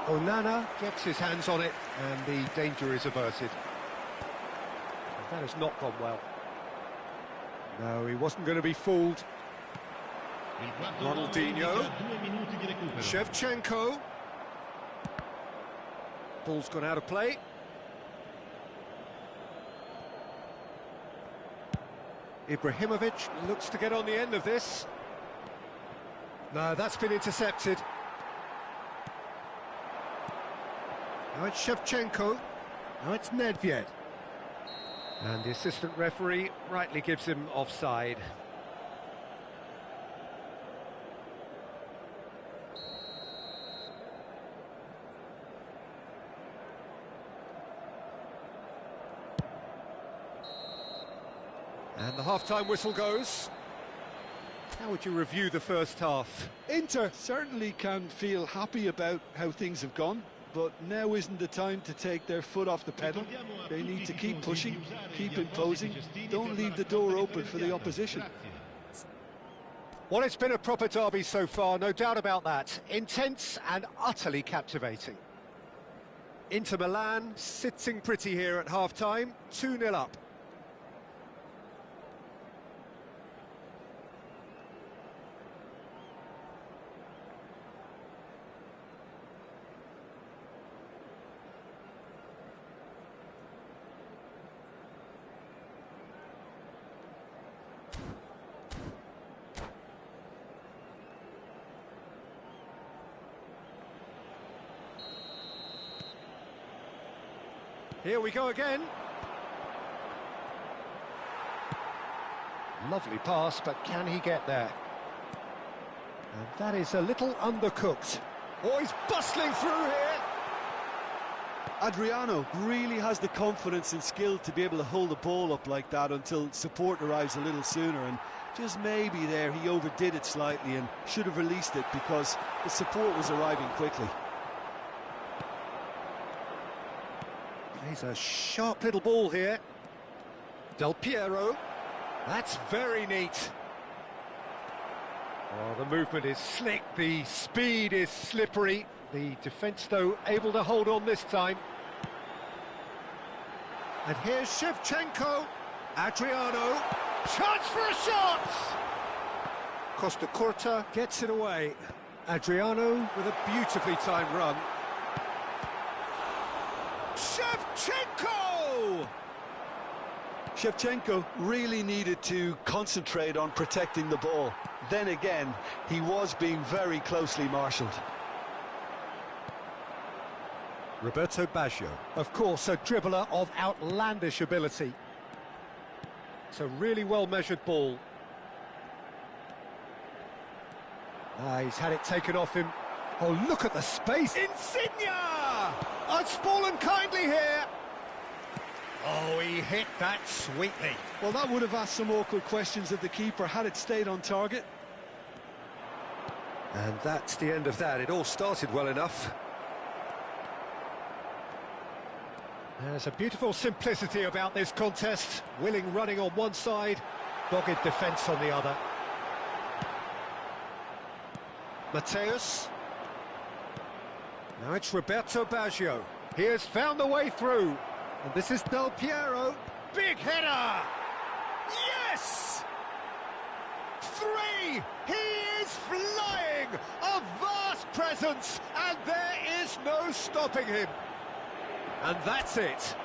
Onana gets his hands on it and the danger is averted. That has not gone well. No, he wasn't going to be fooled. Ronaldinho. Shevchenko. Ball's gone out of play. Ibrahimovic looks to get on the end of this. No, that's been intercepted. Now it's Shevchenko. Now it's Nedved. And the assistant referee rightly gives him offside. And the half-time whistle goes. How would you review the first half? Inter certainly can feel happy about how things have gone, but now isn't the time to take their foot off the pedal. They need to keep pushing, keep imposing, don't leave the door open for the opposition. Well, it's been a proper derby so far, no doubt about that. Intense and utterly captivating. Inter Milan sitting pretty here at half-time, 2-0 up. Here we go again. Lovely pass, but can he get there? And that is a little undercooked. Oh, he's bustling through here. Adriano really has the confidence and skill to be able to hold the ball up like that until support arrives a little sooner, and just maybe there he overdid it slightly and should have released it because the support was arriving quickly. He's a sharp little ball here. Del Piero. That's very neat. Oh, the movement is slick, the speed is slippery. The defence, though, able to hold on this time. And here's Shevchenko. Adriano. Chance for a shot! Costa Curta gets it away. Adriano with a beautifully timed run. Shevchenko! Shevchenko really needed to concentrate on protecting the ball. Then again, he was being very closely marshalled. Roberto Baggio, of course, a dribbler of outlandish ability. It's a really well-measured ball. He's had it taken off him. Oh, look at the space. Insigne! It's fallen kindly here. Oh, he hit that sweetly. Well, that would have asked some awkward questions of the keeper had it stayed on target. And that's the end of that. It all started well enough. There's a beautiful simplicity about this contest. Willing running on one side, Dogged defence on the other. Mateus. Now it's Roberto Baggio. He has found the way through. And this is Del Piero. Big header! Yes! 3! He is flying! A vast presence, and there is no stopping him. And that's it.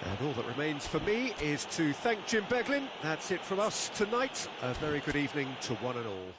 And all that remains for me is to thank Jim Beglin. That's it from us tonight. A very good evening to one and all.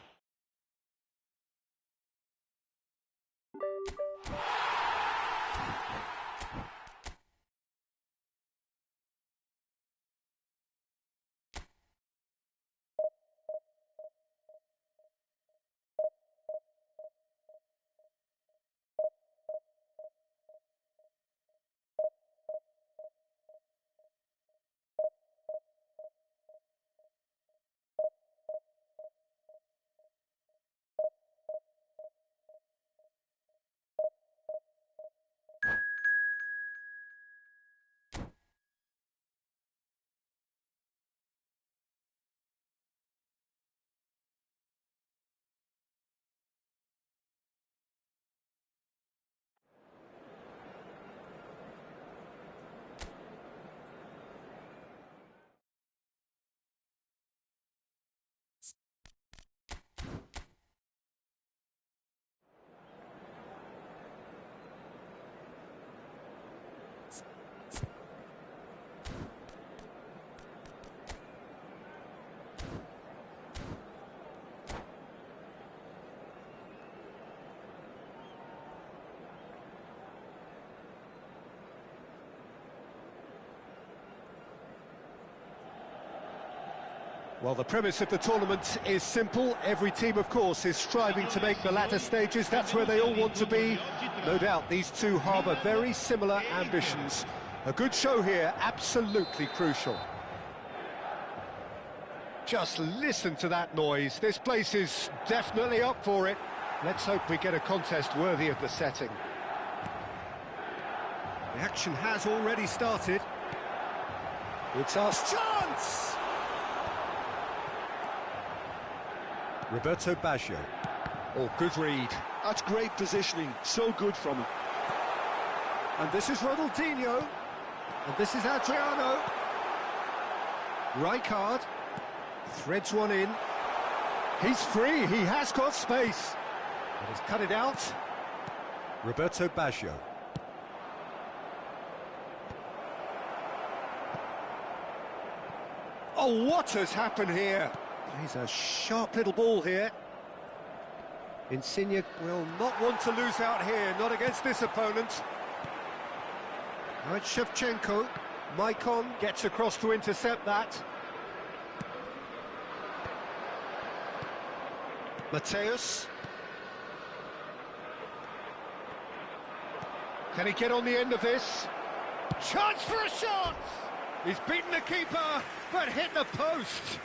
Well, the premise of the tournament is simple. Every team, of course, is striving to make the latter stages. That's where they all want to be. No doubt these two harbour very similar ambitions. A good show here, absolutely crucial. Just listen to that noise. This place is definitely up for it. Let's hope we get a contest worthy of the setting. The action has already started. It's our chance! Roberto Baggio. Oh, good read. That's great positioning, so good from him. And this is Ronaldinho. And this is Adriano. Rijkaard threads one in. He's free, he has got space. And he's cut it out. Roberto Baggio. Oh, what has happened here? He's a sharp little ball here. Insigne will not want to lose out here, not against this opponent. Now it's Shevchenko. Maicon gets across to intercept that. Mateus. Can he get on the end of this? Chance for a shot! He's beaten the keeper, but hit the post.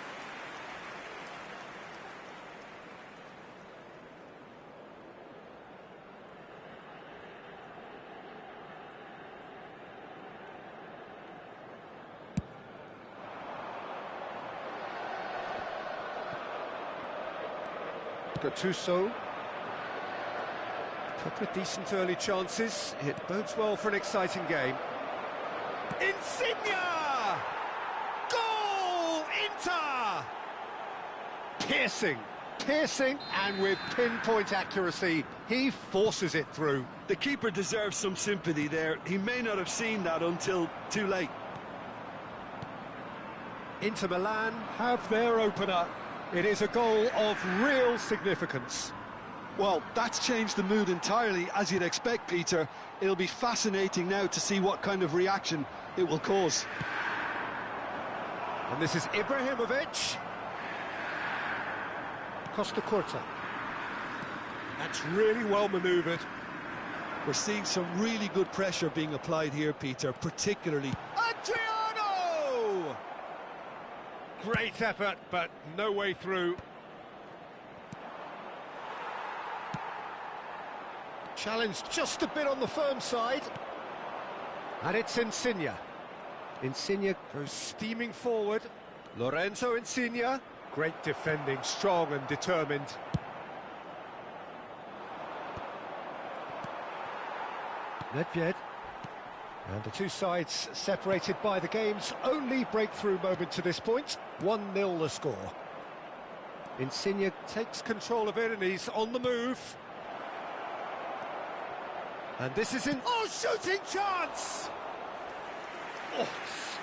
Gattuso. Couple of decent early chances. It bodes well for an exciting game. Insigne! Goal! Inter! Piercing, and with pinpoint accuracy, he forces it through. The keeper deserves some sympathy there. He may not have seen that until too late. Inter Milan have their opener. It is a goal of real significance. Well, that's changed the mood entirely, as you'd expect, Peter. It'll be fascinating now to see what kind of reaction it will cause. And this is Ibrahimovic. Costa Curta. That's really well manoeuvred. We're seeing some really good pressure being applied here, Peter, particularly... Adriano! Great effort, but no way through. Challenge just a bit on the firm side. And it's Insigne. Insigne goes steaming forward. Lorenzo Insigne. Great defending, strong and determined. Nedved. And the two sides separated by the game's only breakthrough moment to this point. 1-0 the score. Insigne takes control of it and he's on the move. And this is Oh, shooting chance! Oh,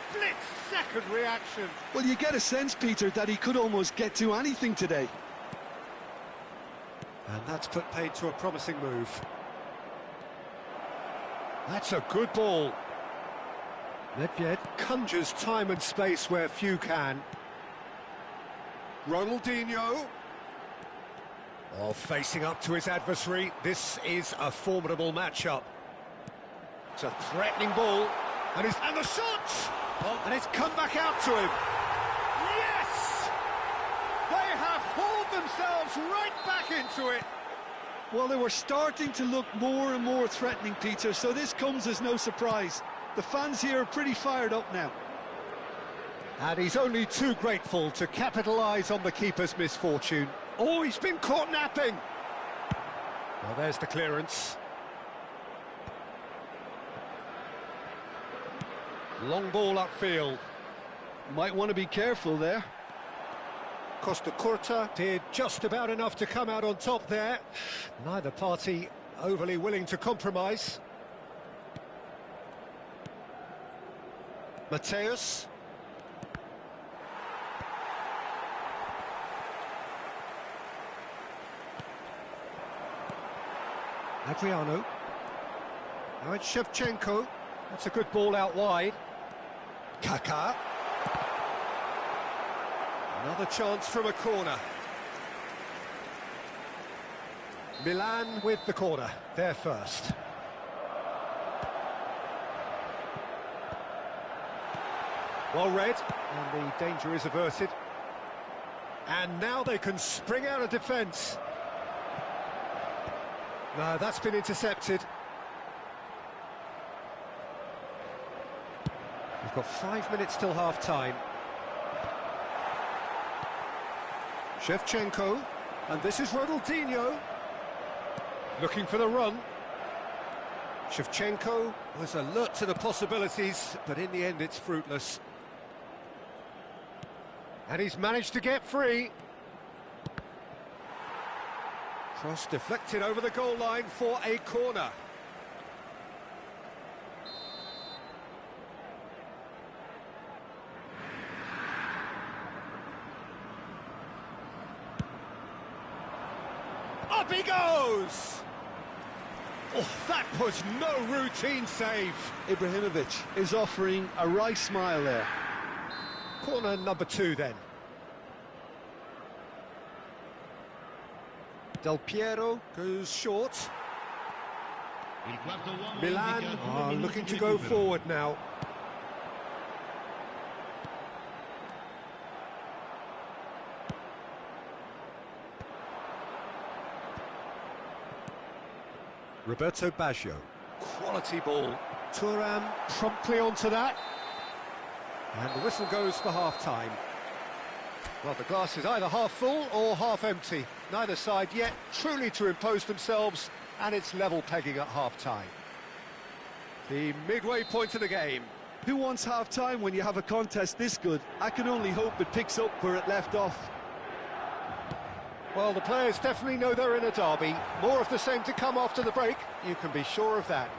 split-second reaction. Well, you get a sense, Peter, that he could almost get to anything today. And that's put paid to a promising move. That's a good ball. Nedved conjures time and space where few can. Ronaldinho. Oh, facing up to his adversary. This is a formidable matchup. It's a threatening ball. And the shot! Oh, and it's come back out to him. Yes! They have hauled themselves right back into it. Well, they were starting to look more and more threatening, Peter, so this comes as no surprise. The fans here are pretty fired up now. And he's only too grateful to capitalise on the keeper's misfortune. Oh, he's been caught napping! Well, there's the clearance. Long ball upfield. Might want to be careful there. Costa Curta did just about enough to come out on top there. Neither party overly willing to compromise. Mateus. Adriano. Now it's Shevchenko. That's a good ball out wide. Kaká. Another chance from a corner. Milan with the corner, they're first. Well read, and the danger is averted. And now they can spring out of defence. No, that's been intercepted. We've got 5 minutes till half-time. Shevchenko, and this is Ronaldinho. Looking for the run. Shevchenko was alert to the possibilities, but in the end it's fruitless. And he's managed to get free. Cross deflected over the goal line for a corner. Up he goes! Oh, that was no routine save. Ibrahimovic is offering a wry smile there. Corner number 2 then. Del Piero goes short. Milan are looking to go forward now. Roberto Baggio, quality ball. Thuram promptly onto that. And the whistle goes for half-time. Well, the glass is either half full or half empty. Neither side yet truly to impose themselves, and it's level pegging at half-time. The midway point of the game. Who wants half-time when you have a contest this good? I can only hope it picks up where it left off. Well, the players definitely know they're in a derby. More of the same to come after the break, you can be sure of that.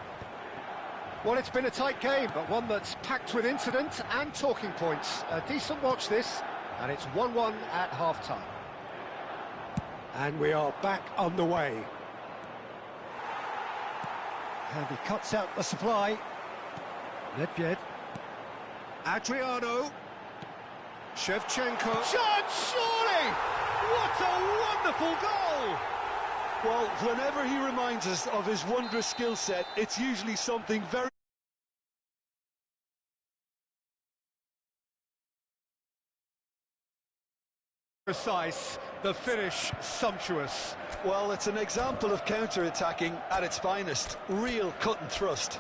Well, it's been a tight game, but one that's packed with incident and talking points. A decent watch this, and it's 1-1 at half-time. And we are back underway. And he cuts out the supply. Nedved. Adriano. Shevchenko. Chance, surely! What a wonderful goal! Well, whenever he reminds us of his wondrous skill set, it's usually something very precise, the finish sumptuous. Well, it's an example of counter-attacking at its finest. Real cut and thrust.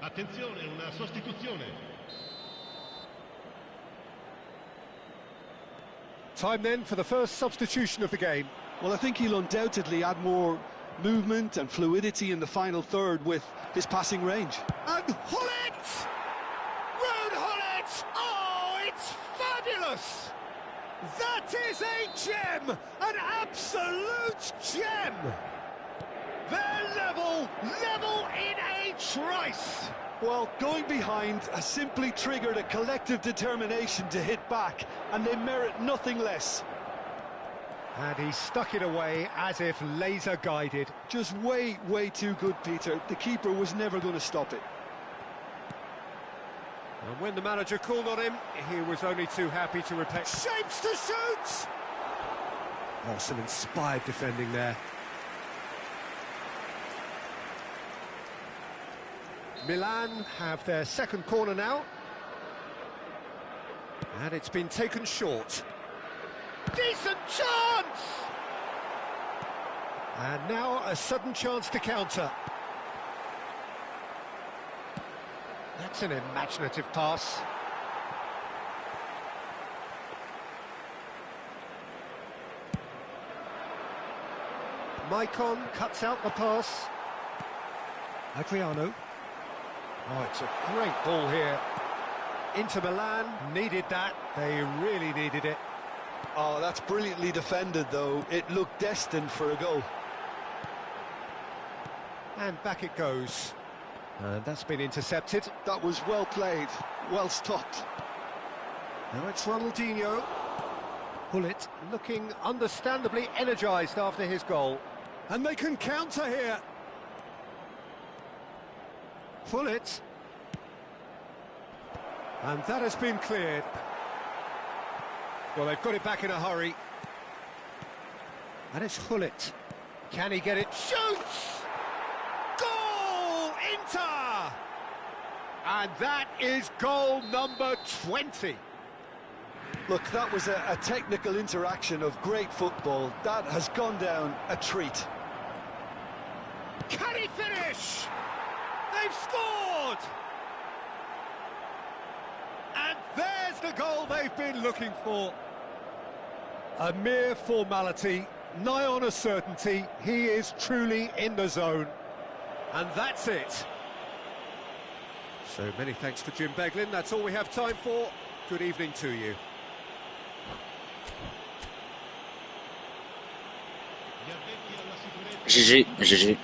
Attenzione, una sostituzione. Time then for the first substitution of the game. Well, I think he'll undoubtedly add more movement and fluidity in the final third with his passing range. And Gullit! Road Gullit! Oh, it's fabulous! That is a gem! An absolute gem! They're level in a trice! Well, going behind has simply triggered a collective determination to hit back, and they merit nothing less. And he stuck it away as if laser guided. Just way too good, Peter. The keeper was never going to stop it. And when the manager called on him, he was only too happy to repay. Shapes to shoot! Oh, some inspired defending there. Milan have their second corner now. And it's been taken short. Decent chance! And now a sudden chance to counter. That's an imaginative pass. Maicon cuts out the pass. Adriano. Oh, it's a great ball here. Inter Milan needed that. They really needed it. Oh, that's brilliantly defended, though. It looked destined for a goal. And back it goes. And that's been intercepted. That was well played, well stopped. Now it's Ronaldinho. Gullit looking understandably energised after his goal. And they can counter here. Gullit. And that has been cleared. Well, they've got it back in a hurry. And it's Gullit. Can he get it? Shoots! Goal! Inter! And that is goal number 20. Look, that was a technical interaction of great football. That has gone down a treat. Can he finish? They've scored! And there's the goal they've been looking for. A mere formality, nigh on a certainty. He is truly in the zone. And that's it. So many thanks to Jim Beglin. That's all we have time for. Good evening to you. GG, GG.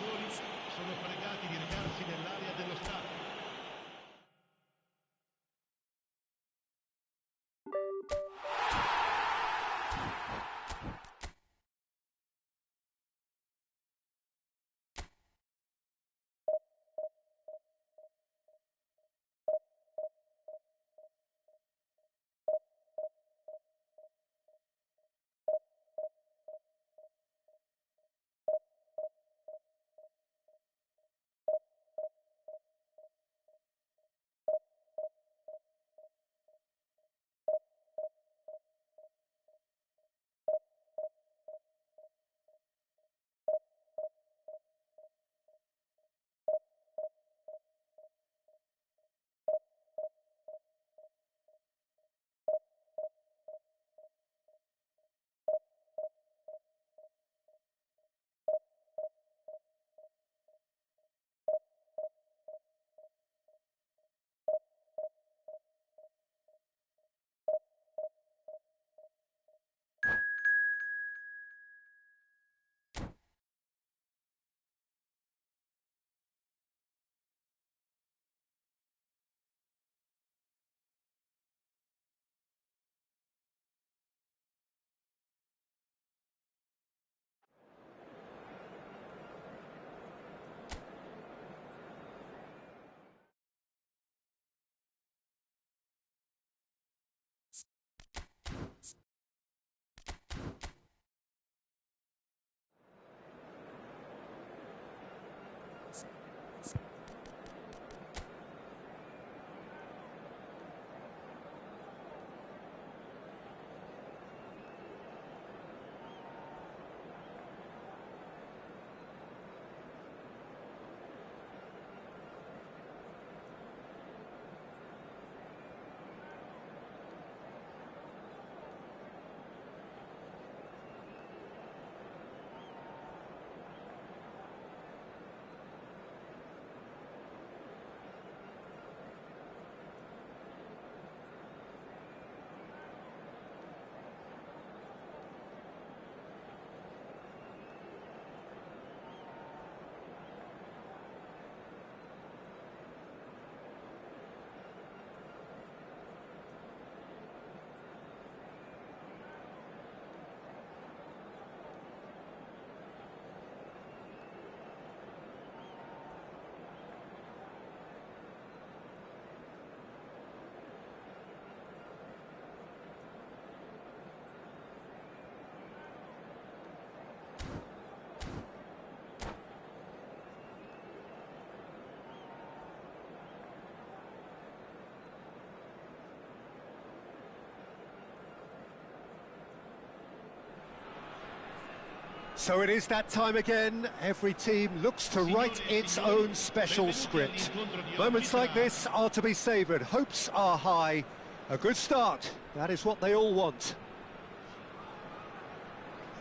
So it is that time again. Every team looks to write its own special script. Moments like this are to be savoured. Hopes are high. A good start. That is what they all want.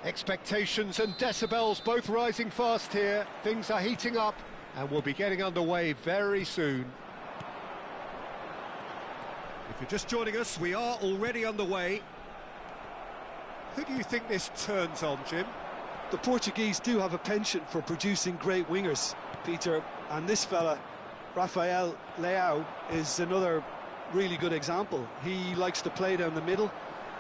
Expectations and decibels both rising fast here. Things are heating up and we'll be getting underway very soon. If you're just joining us, we are already underway. Who do you think this turns on, Jim? The Portuguese do have a penchant for producing great wingers, Peter, and this fella, Rafael Leao, is another really good example. He likes to play down the middle,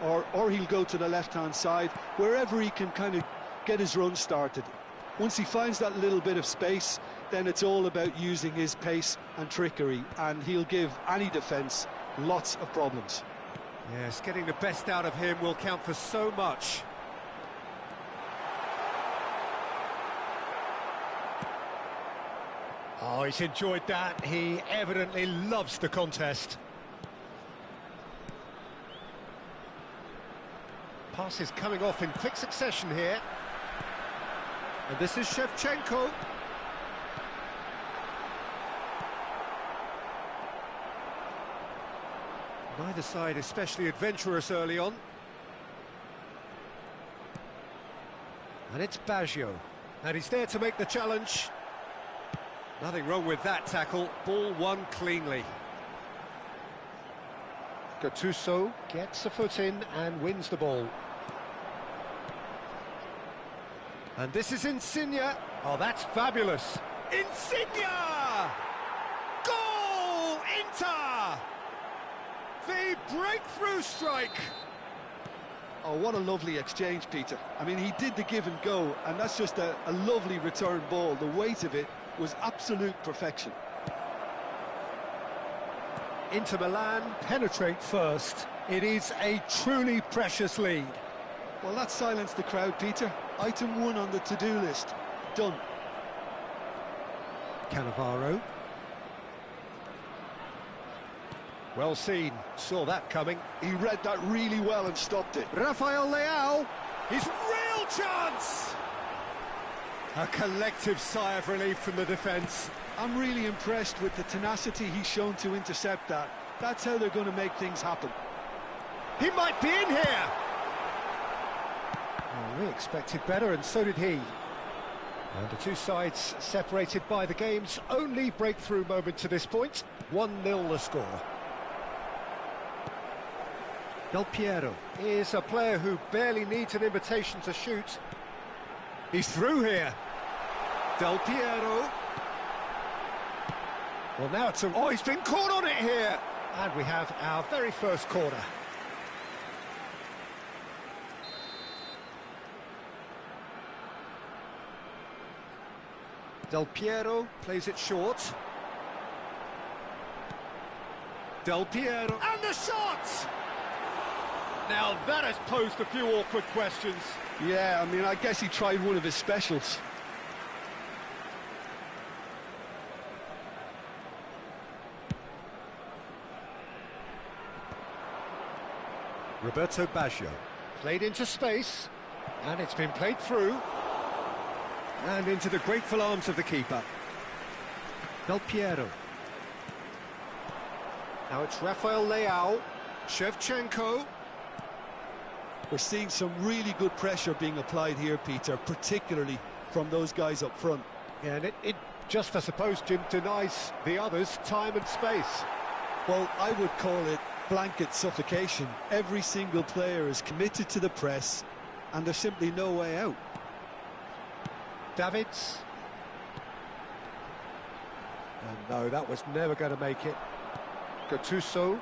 or he'll go to the left-hand side, wherever he can kind of get his run started. Once he finds that little bit of space, then it's all about using his pace and trickery, and he'll give any defence lots of problems. Yes, getting the best out of him will count for so much. Oh, he's enjoyed that. He evidently loves the contest. Pass is coming off in quick succession here. And this is Shevchenko. Neither side especially adventurous early on. And it's Baggio. And he's there to make the challenge. Nothing wrong with that tackle. Ball won cleanly. Gattuso gets a foot in and wins the ball. And this is Insigne. Oh, that's fabulous. Insigne! Goal! Inter! The breakthrough strike! Oh, what a lovely exchange, Peter. I mean, he did the give and go, and that's just a lovely return ball. The weight of it was absolute perfection. Inter Milan penetrate first. It is a truly precious lead. Well, that silenced the crowd, Peter. Item 1 on the to-do list. Done. Cannavaro. Well seen. Saw that coming. He read that really well and stopped it. Rafael Leao. His real chance! A collective sigh of relief from the defence. I'm really impressed with the tenacity he's shown to intercept that. That's how they're going to make things happen. He might be in here! Well, we expected better, and so did he. And the two sides separated by the game's only breakthrough moment to this point. 1-0 the score. Del Piero is a player who barely needs an invitation to shoot. He's through here. Del Piero. Well, now it's a... Oh, he's been caught on it here. And we have our very first corner. Del Piero plays it short. Del Piero. And the shot! Now that has posed a few awkward questions. Yeah, I mean, I guess he tried one of his specials. Roberto Baggio played into space, and it's been played through and into the grateful arms of the keeper. Del Piero. Now it's Rafael Leao. Shevchenko. We're seeing some really good pressure being applied here, Peter, particularly from those guys up front. Yeah, and it just, I suppose, Jim, denies the others time and space. Well, I would call it blanket suffocation. Every single player is committed to the press, and there's simply no way out. Davids. And no, that was never going to make it. Gattuso.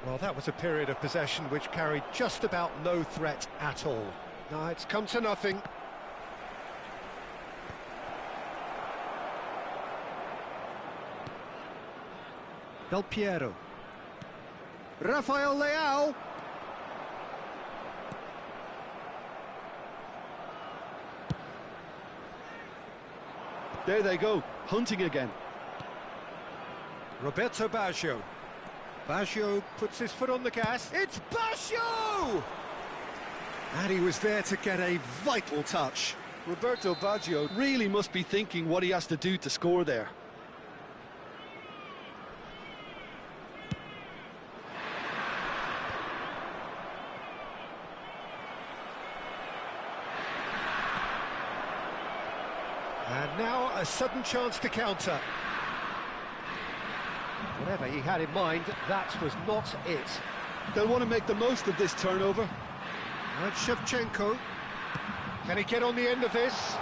Well, that was a period of possession which carried just about no threat at all. Now it's come to nothing. Del Piero. Rafael Leao. There they go, hunting again. Roberto Baggio. Baggio puts his foot on the gas. It's Baggio! And he was there to get a vital touch. Roberto Baggio really must be thinking what he has to do to score there. And now a sudden chance to counter. Whatever he had in mind, that was not it. They'll want to make the most of this turnover. And Shevchenko. Can he get on the end of this?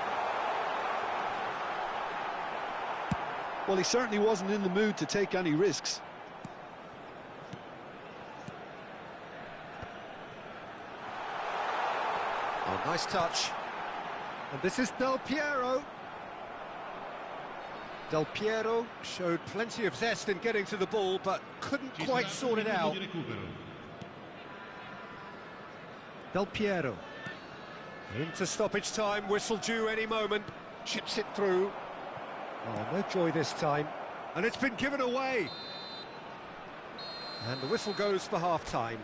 Well, he certainly wasn't in the mood to take any risks. Oh, nice touch. And this is Del Piero. Del Piero showed plenty of zest in getting to the ball, but couldn't quite sort it out. Del Piero. Into stoppage time, whistle due any moment. Chips it through. Oh, no joy this time. And it's been given away. And the whistle goes for half-time.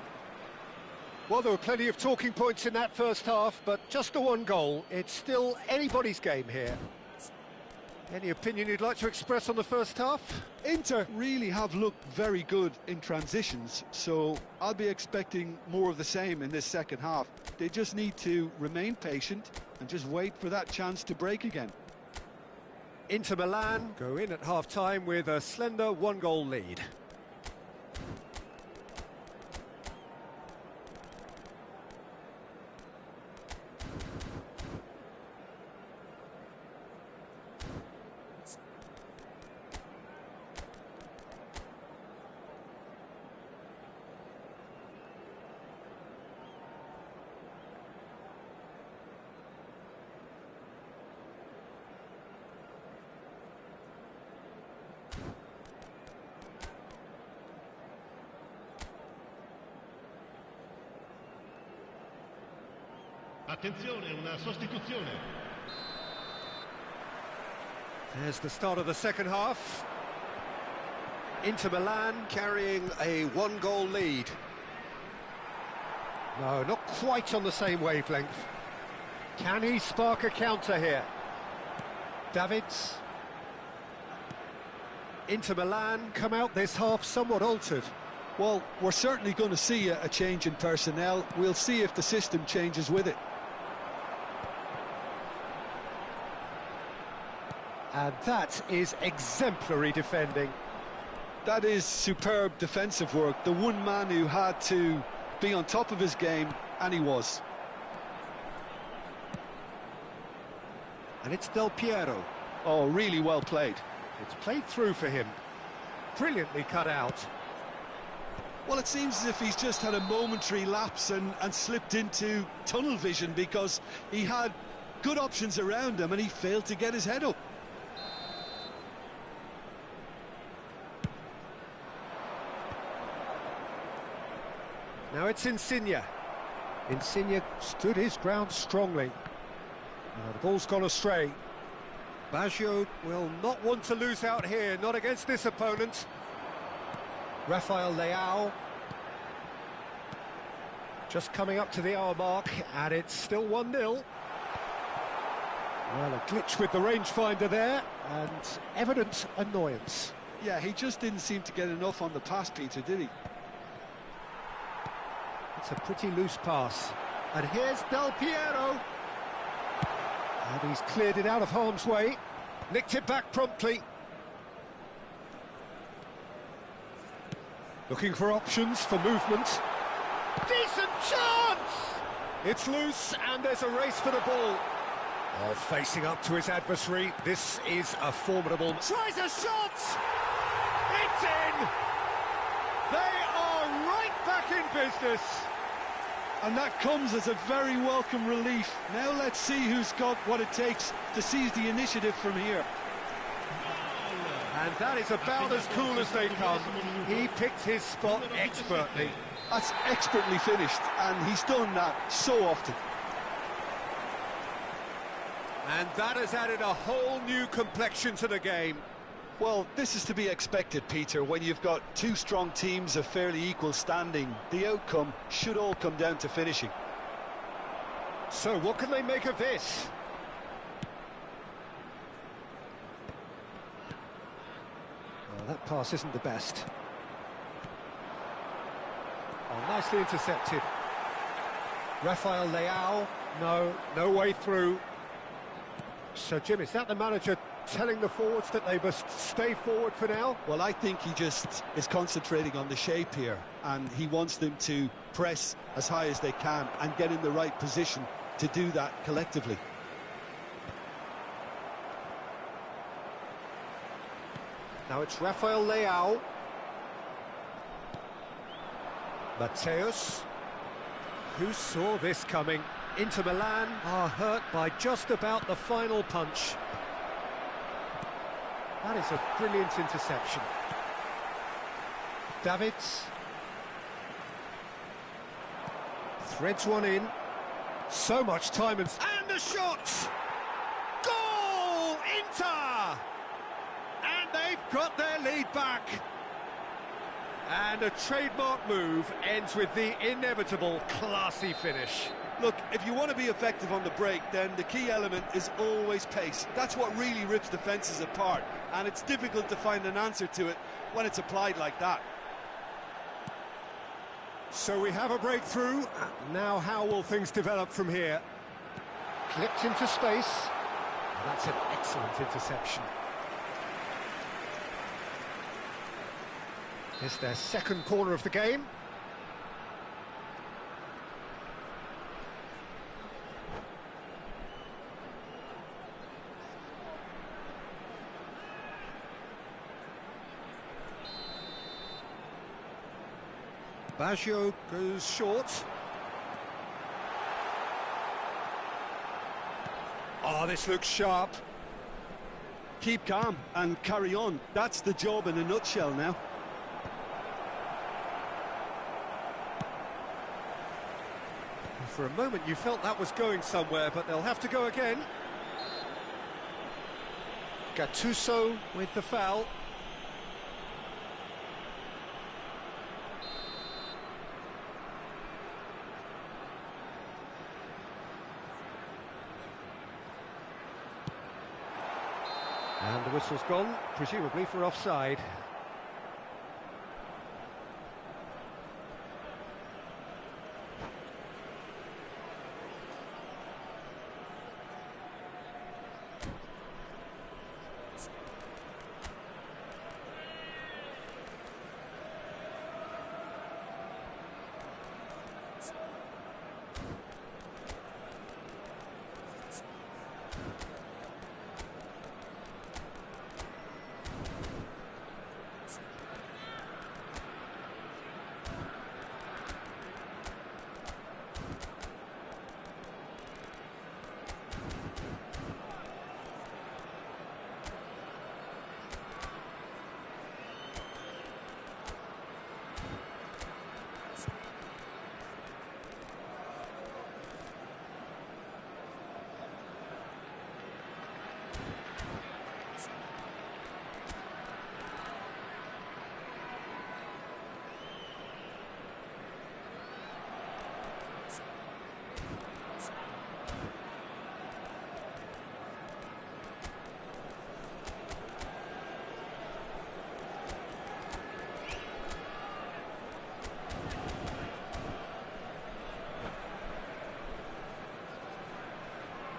Well, there were plenty of talking points in that first half, but just the one goal. It's still anybody's game here. Any opinion you'd like to express on the first half? Inter really have looked very good in transitions, so I'll be expecting more of the same in this second half. They just need to remain patient and just wait for that chance to break again. Inter Milan go in at half-time with a slender one-goal lead. Attenzione, una sostituzione. There's the start of the second half. Inter Milan carrying a one-goal lead. No, not quite on the same wavelength. Can he spark a counter here? Davids. Inter Milan come out this half somewhat altered. Well, we're certainly going to see a change in personnel. We'll see if the system changes with it. And that is exemplary defending. That is superb defensive work. The one man who had to be on top of his game, and he was. And it's Del Piero. Oh, really well played. It's played through for him. Brilliantly cut out. Well, it seems as if he's just had a momentary lapse and slipped into tunnel vision, because he had good options around him and he failed to get his head up. Now it's Insigne. Insigne stood his ground strongly. Now the ball's gone astray. Baggio will not want to lose out here, not against this opponent. Rafael Leao. Just coming up to the hour mark, and it's still 1-0. Well, a glitch with the rangefinder there, and evident annoyance. Yeah, he just didn't seem to get enough on the pass, Peter, did he? It's a pretty loose pass. And here's Del Piero. And he's cleared it out of harm's way. Nicked it back promptly. Looking for options for movement. Decent chance! It's loose, and there's a race for the ball. Oh, facing up to his adversary. This is a formidable... Tries a shot! It's in! They are right back in business. And that comes as a very welcome relief. Now let's see who's got what it takes to seize the initiative from here. And that is about as cool as they come. He picked his spot expertly. That's expertly finished, and he's done that so often. And that has added a whole new complexion to the game. Well, this is to be expected, Peter. When you've got two strong teams of fairly equal standing, the outcome should all come down to finishing. So what can they make of this? Well, that pass isn't the best. Oh, nicely intercepted. Rafael Leao, no way through. So, Jim, is that the manager telling the forwards that they must stay forward for now? Well, I think he just is concentrating on the shape here, and he wants them to press as high as they can and get in the right position to do that collectively. Now it's Rafael Leao. Mateus. Who saw this coming? Inter Milan are hurt by just about the final punch. That is a brilliant interception. Davids. Threads one in. So much time and the shot! Goal! Inter! And they've got their lead back. And a trademark move ends with the inevitable classy finish. Look, if you want to be effective on the break, then the key element is always pace. That's what really rips defences apart, and it's difficult to find an answer to it when it's applied like that. So we have a breakthrough. Now how will things develop from here? Clipped into space. That's an excellent interception. It's their second corner of the game. Baggio goes short. Oh, this looks sharp. Keep calm and carry on. That's the job in a nutshell now. For a moment you felt that was going somewhere, but they'll have to go again. Gattuso with the foul. And the whistle's gone, presumably for offside.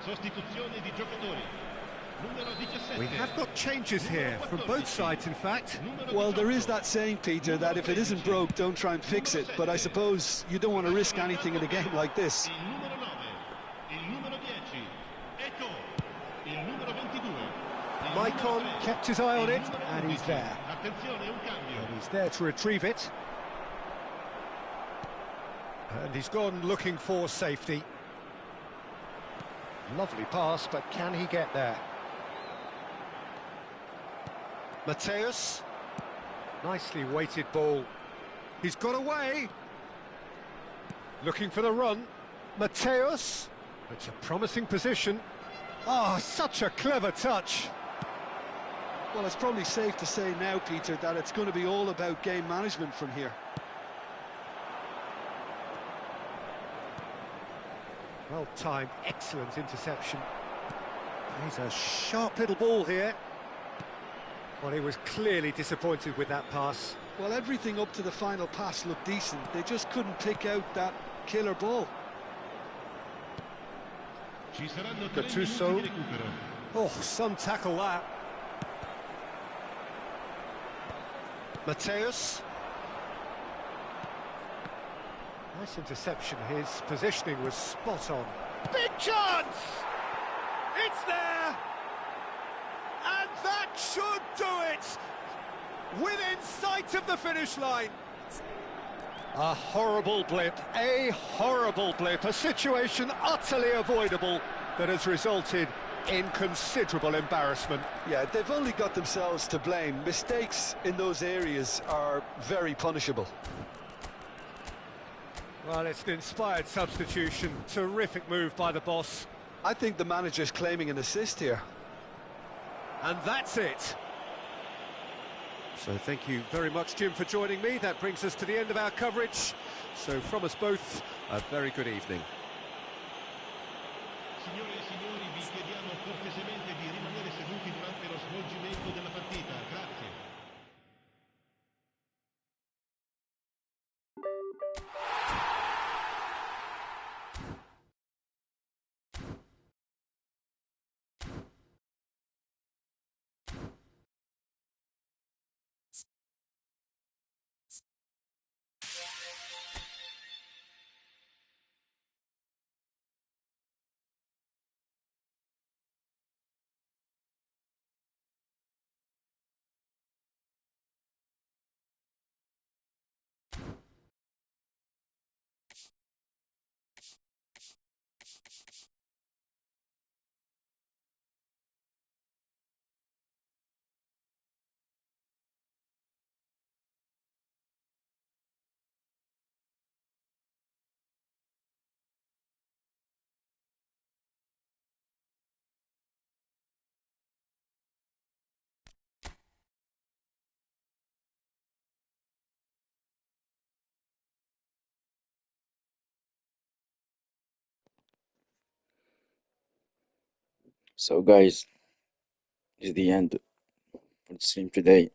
Sostituzione di giocatori. Numero 17. We have got changes here from both sides, in fact. Well, there is that saying, Peter, that if it isn't broke, don't try and fix it. But I suppose you don't want to risk anything in a game like this. Il numero 9, il numero 10, Eto, il numero 22. Maicon kept his eye on it, and he's there. Attenzione, un cambio. And he's there to retrieve it. And he's gone looking for safety. Lovely pass, but can he get there? Mateus. Nicely weighted ball. He's got away. Looking for the run. Mateus. It's a promising position. Oh, such a clever touch. Well, it's probably safe to say now, Peter, that it's going to be all about game management from here. Well-timed, excellent interception. He's a sharp little ball here. Well, he was clearly disappointed with that pass. Well, everything up to the final pass looked decent. They just couldn't pick out that killer ball. Gattuso. Oh, some tackle that. Mateus. Nice interception. His positioning was spot on. Big chance! It's there! And that should do it! Within sight of the finish line. A horrible blip, a situation utterly avoidable that has resulted in considerable embarrassment. Yeah, they've only got themselves to blame. Mistakes in those areas are very punishable. Well, it's an inspired substitution. Terrific move by the boss. I think the manager's claiming an assist here. And that's it. So thank you very much, Jim, for joining me. That brings us to the end of our coverage. So from us both, a very good evening. Signore e signori, vi chiediamo cortesemente di rimanere seduti durante lo svolgimento della partita. Grazie. So guys, this is the end for the stream today.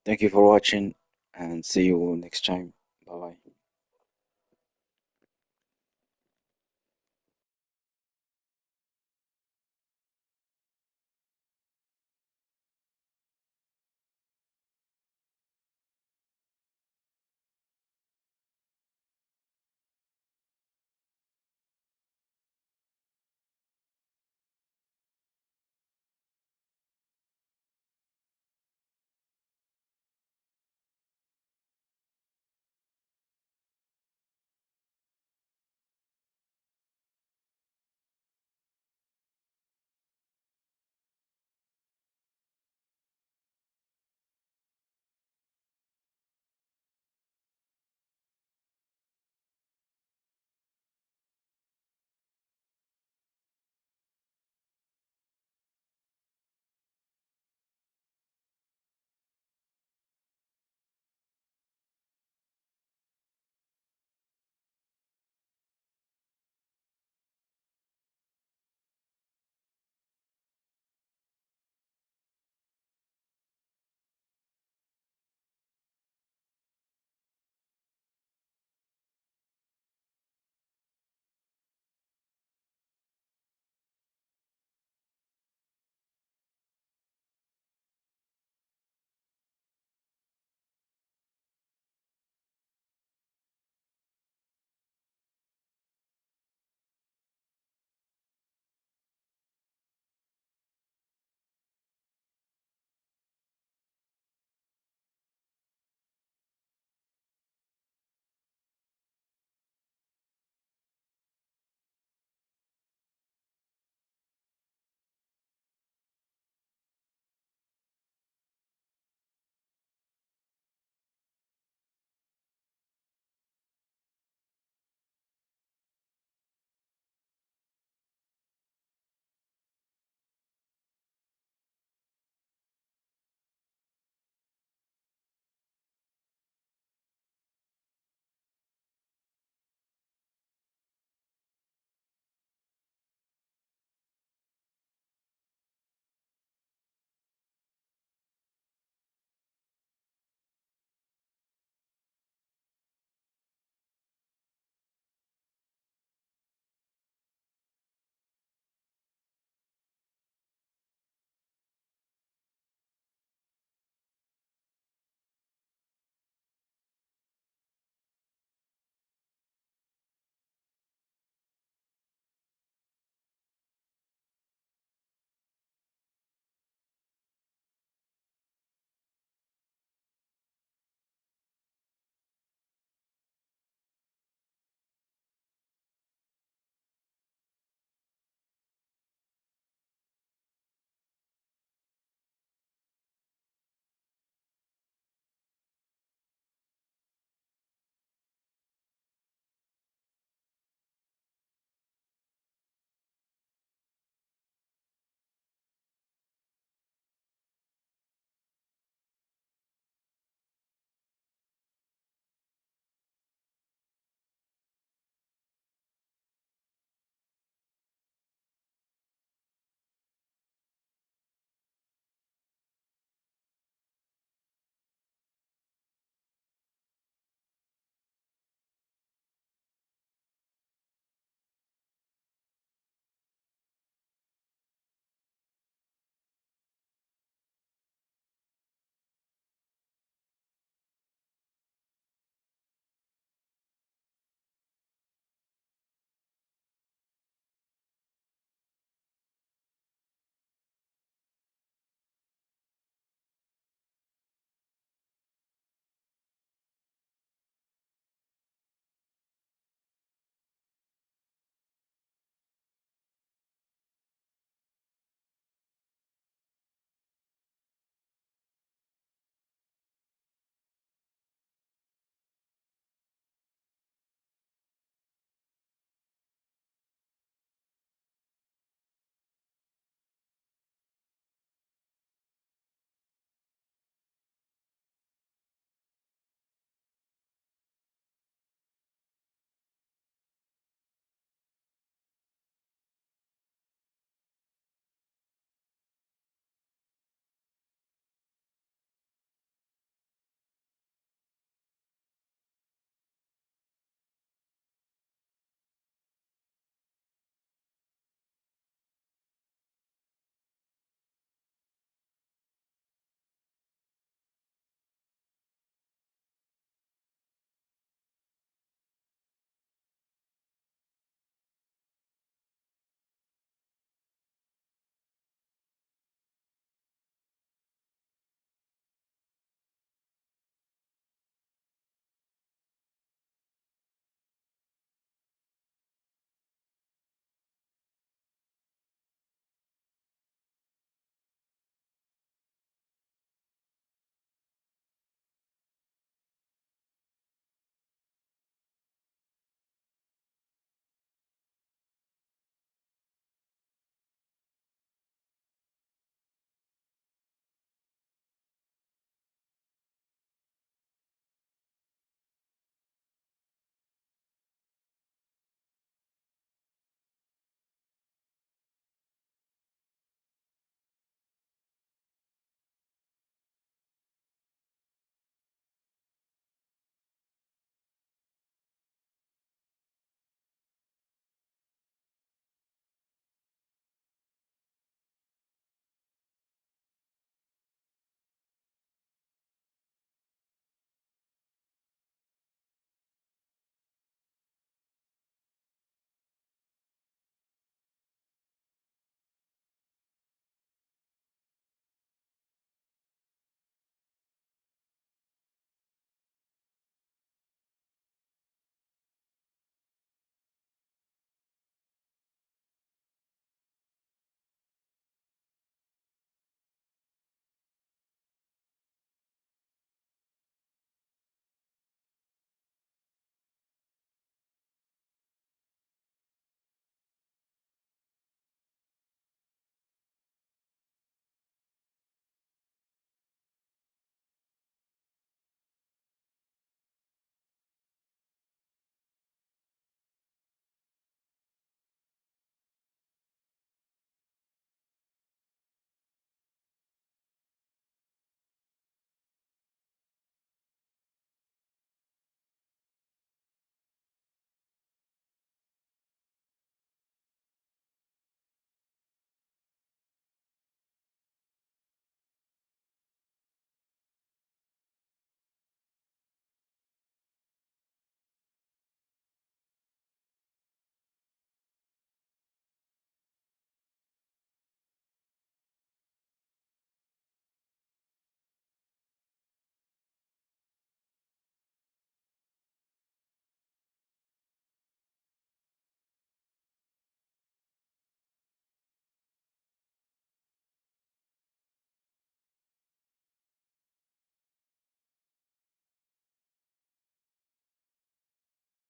Thank you for watching and see you next time. Bye bye.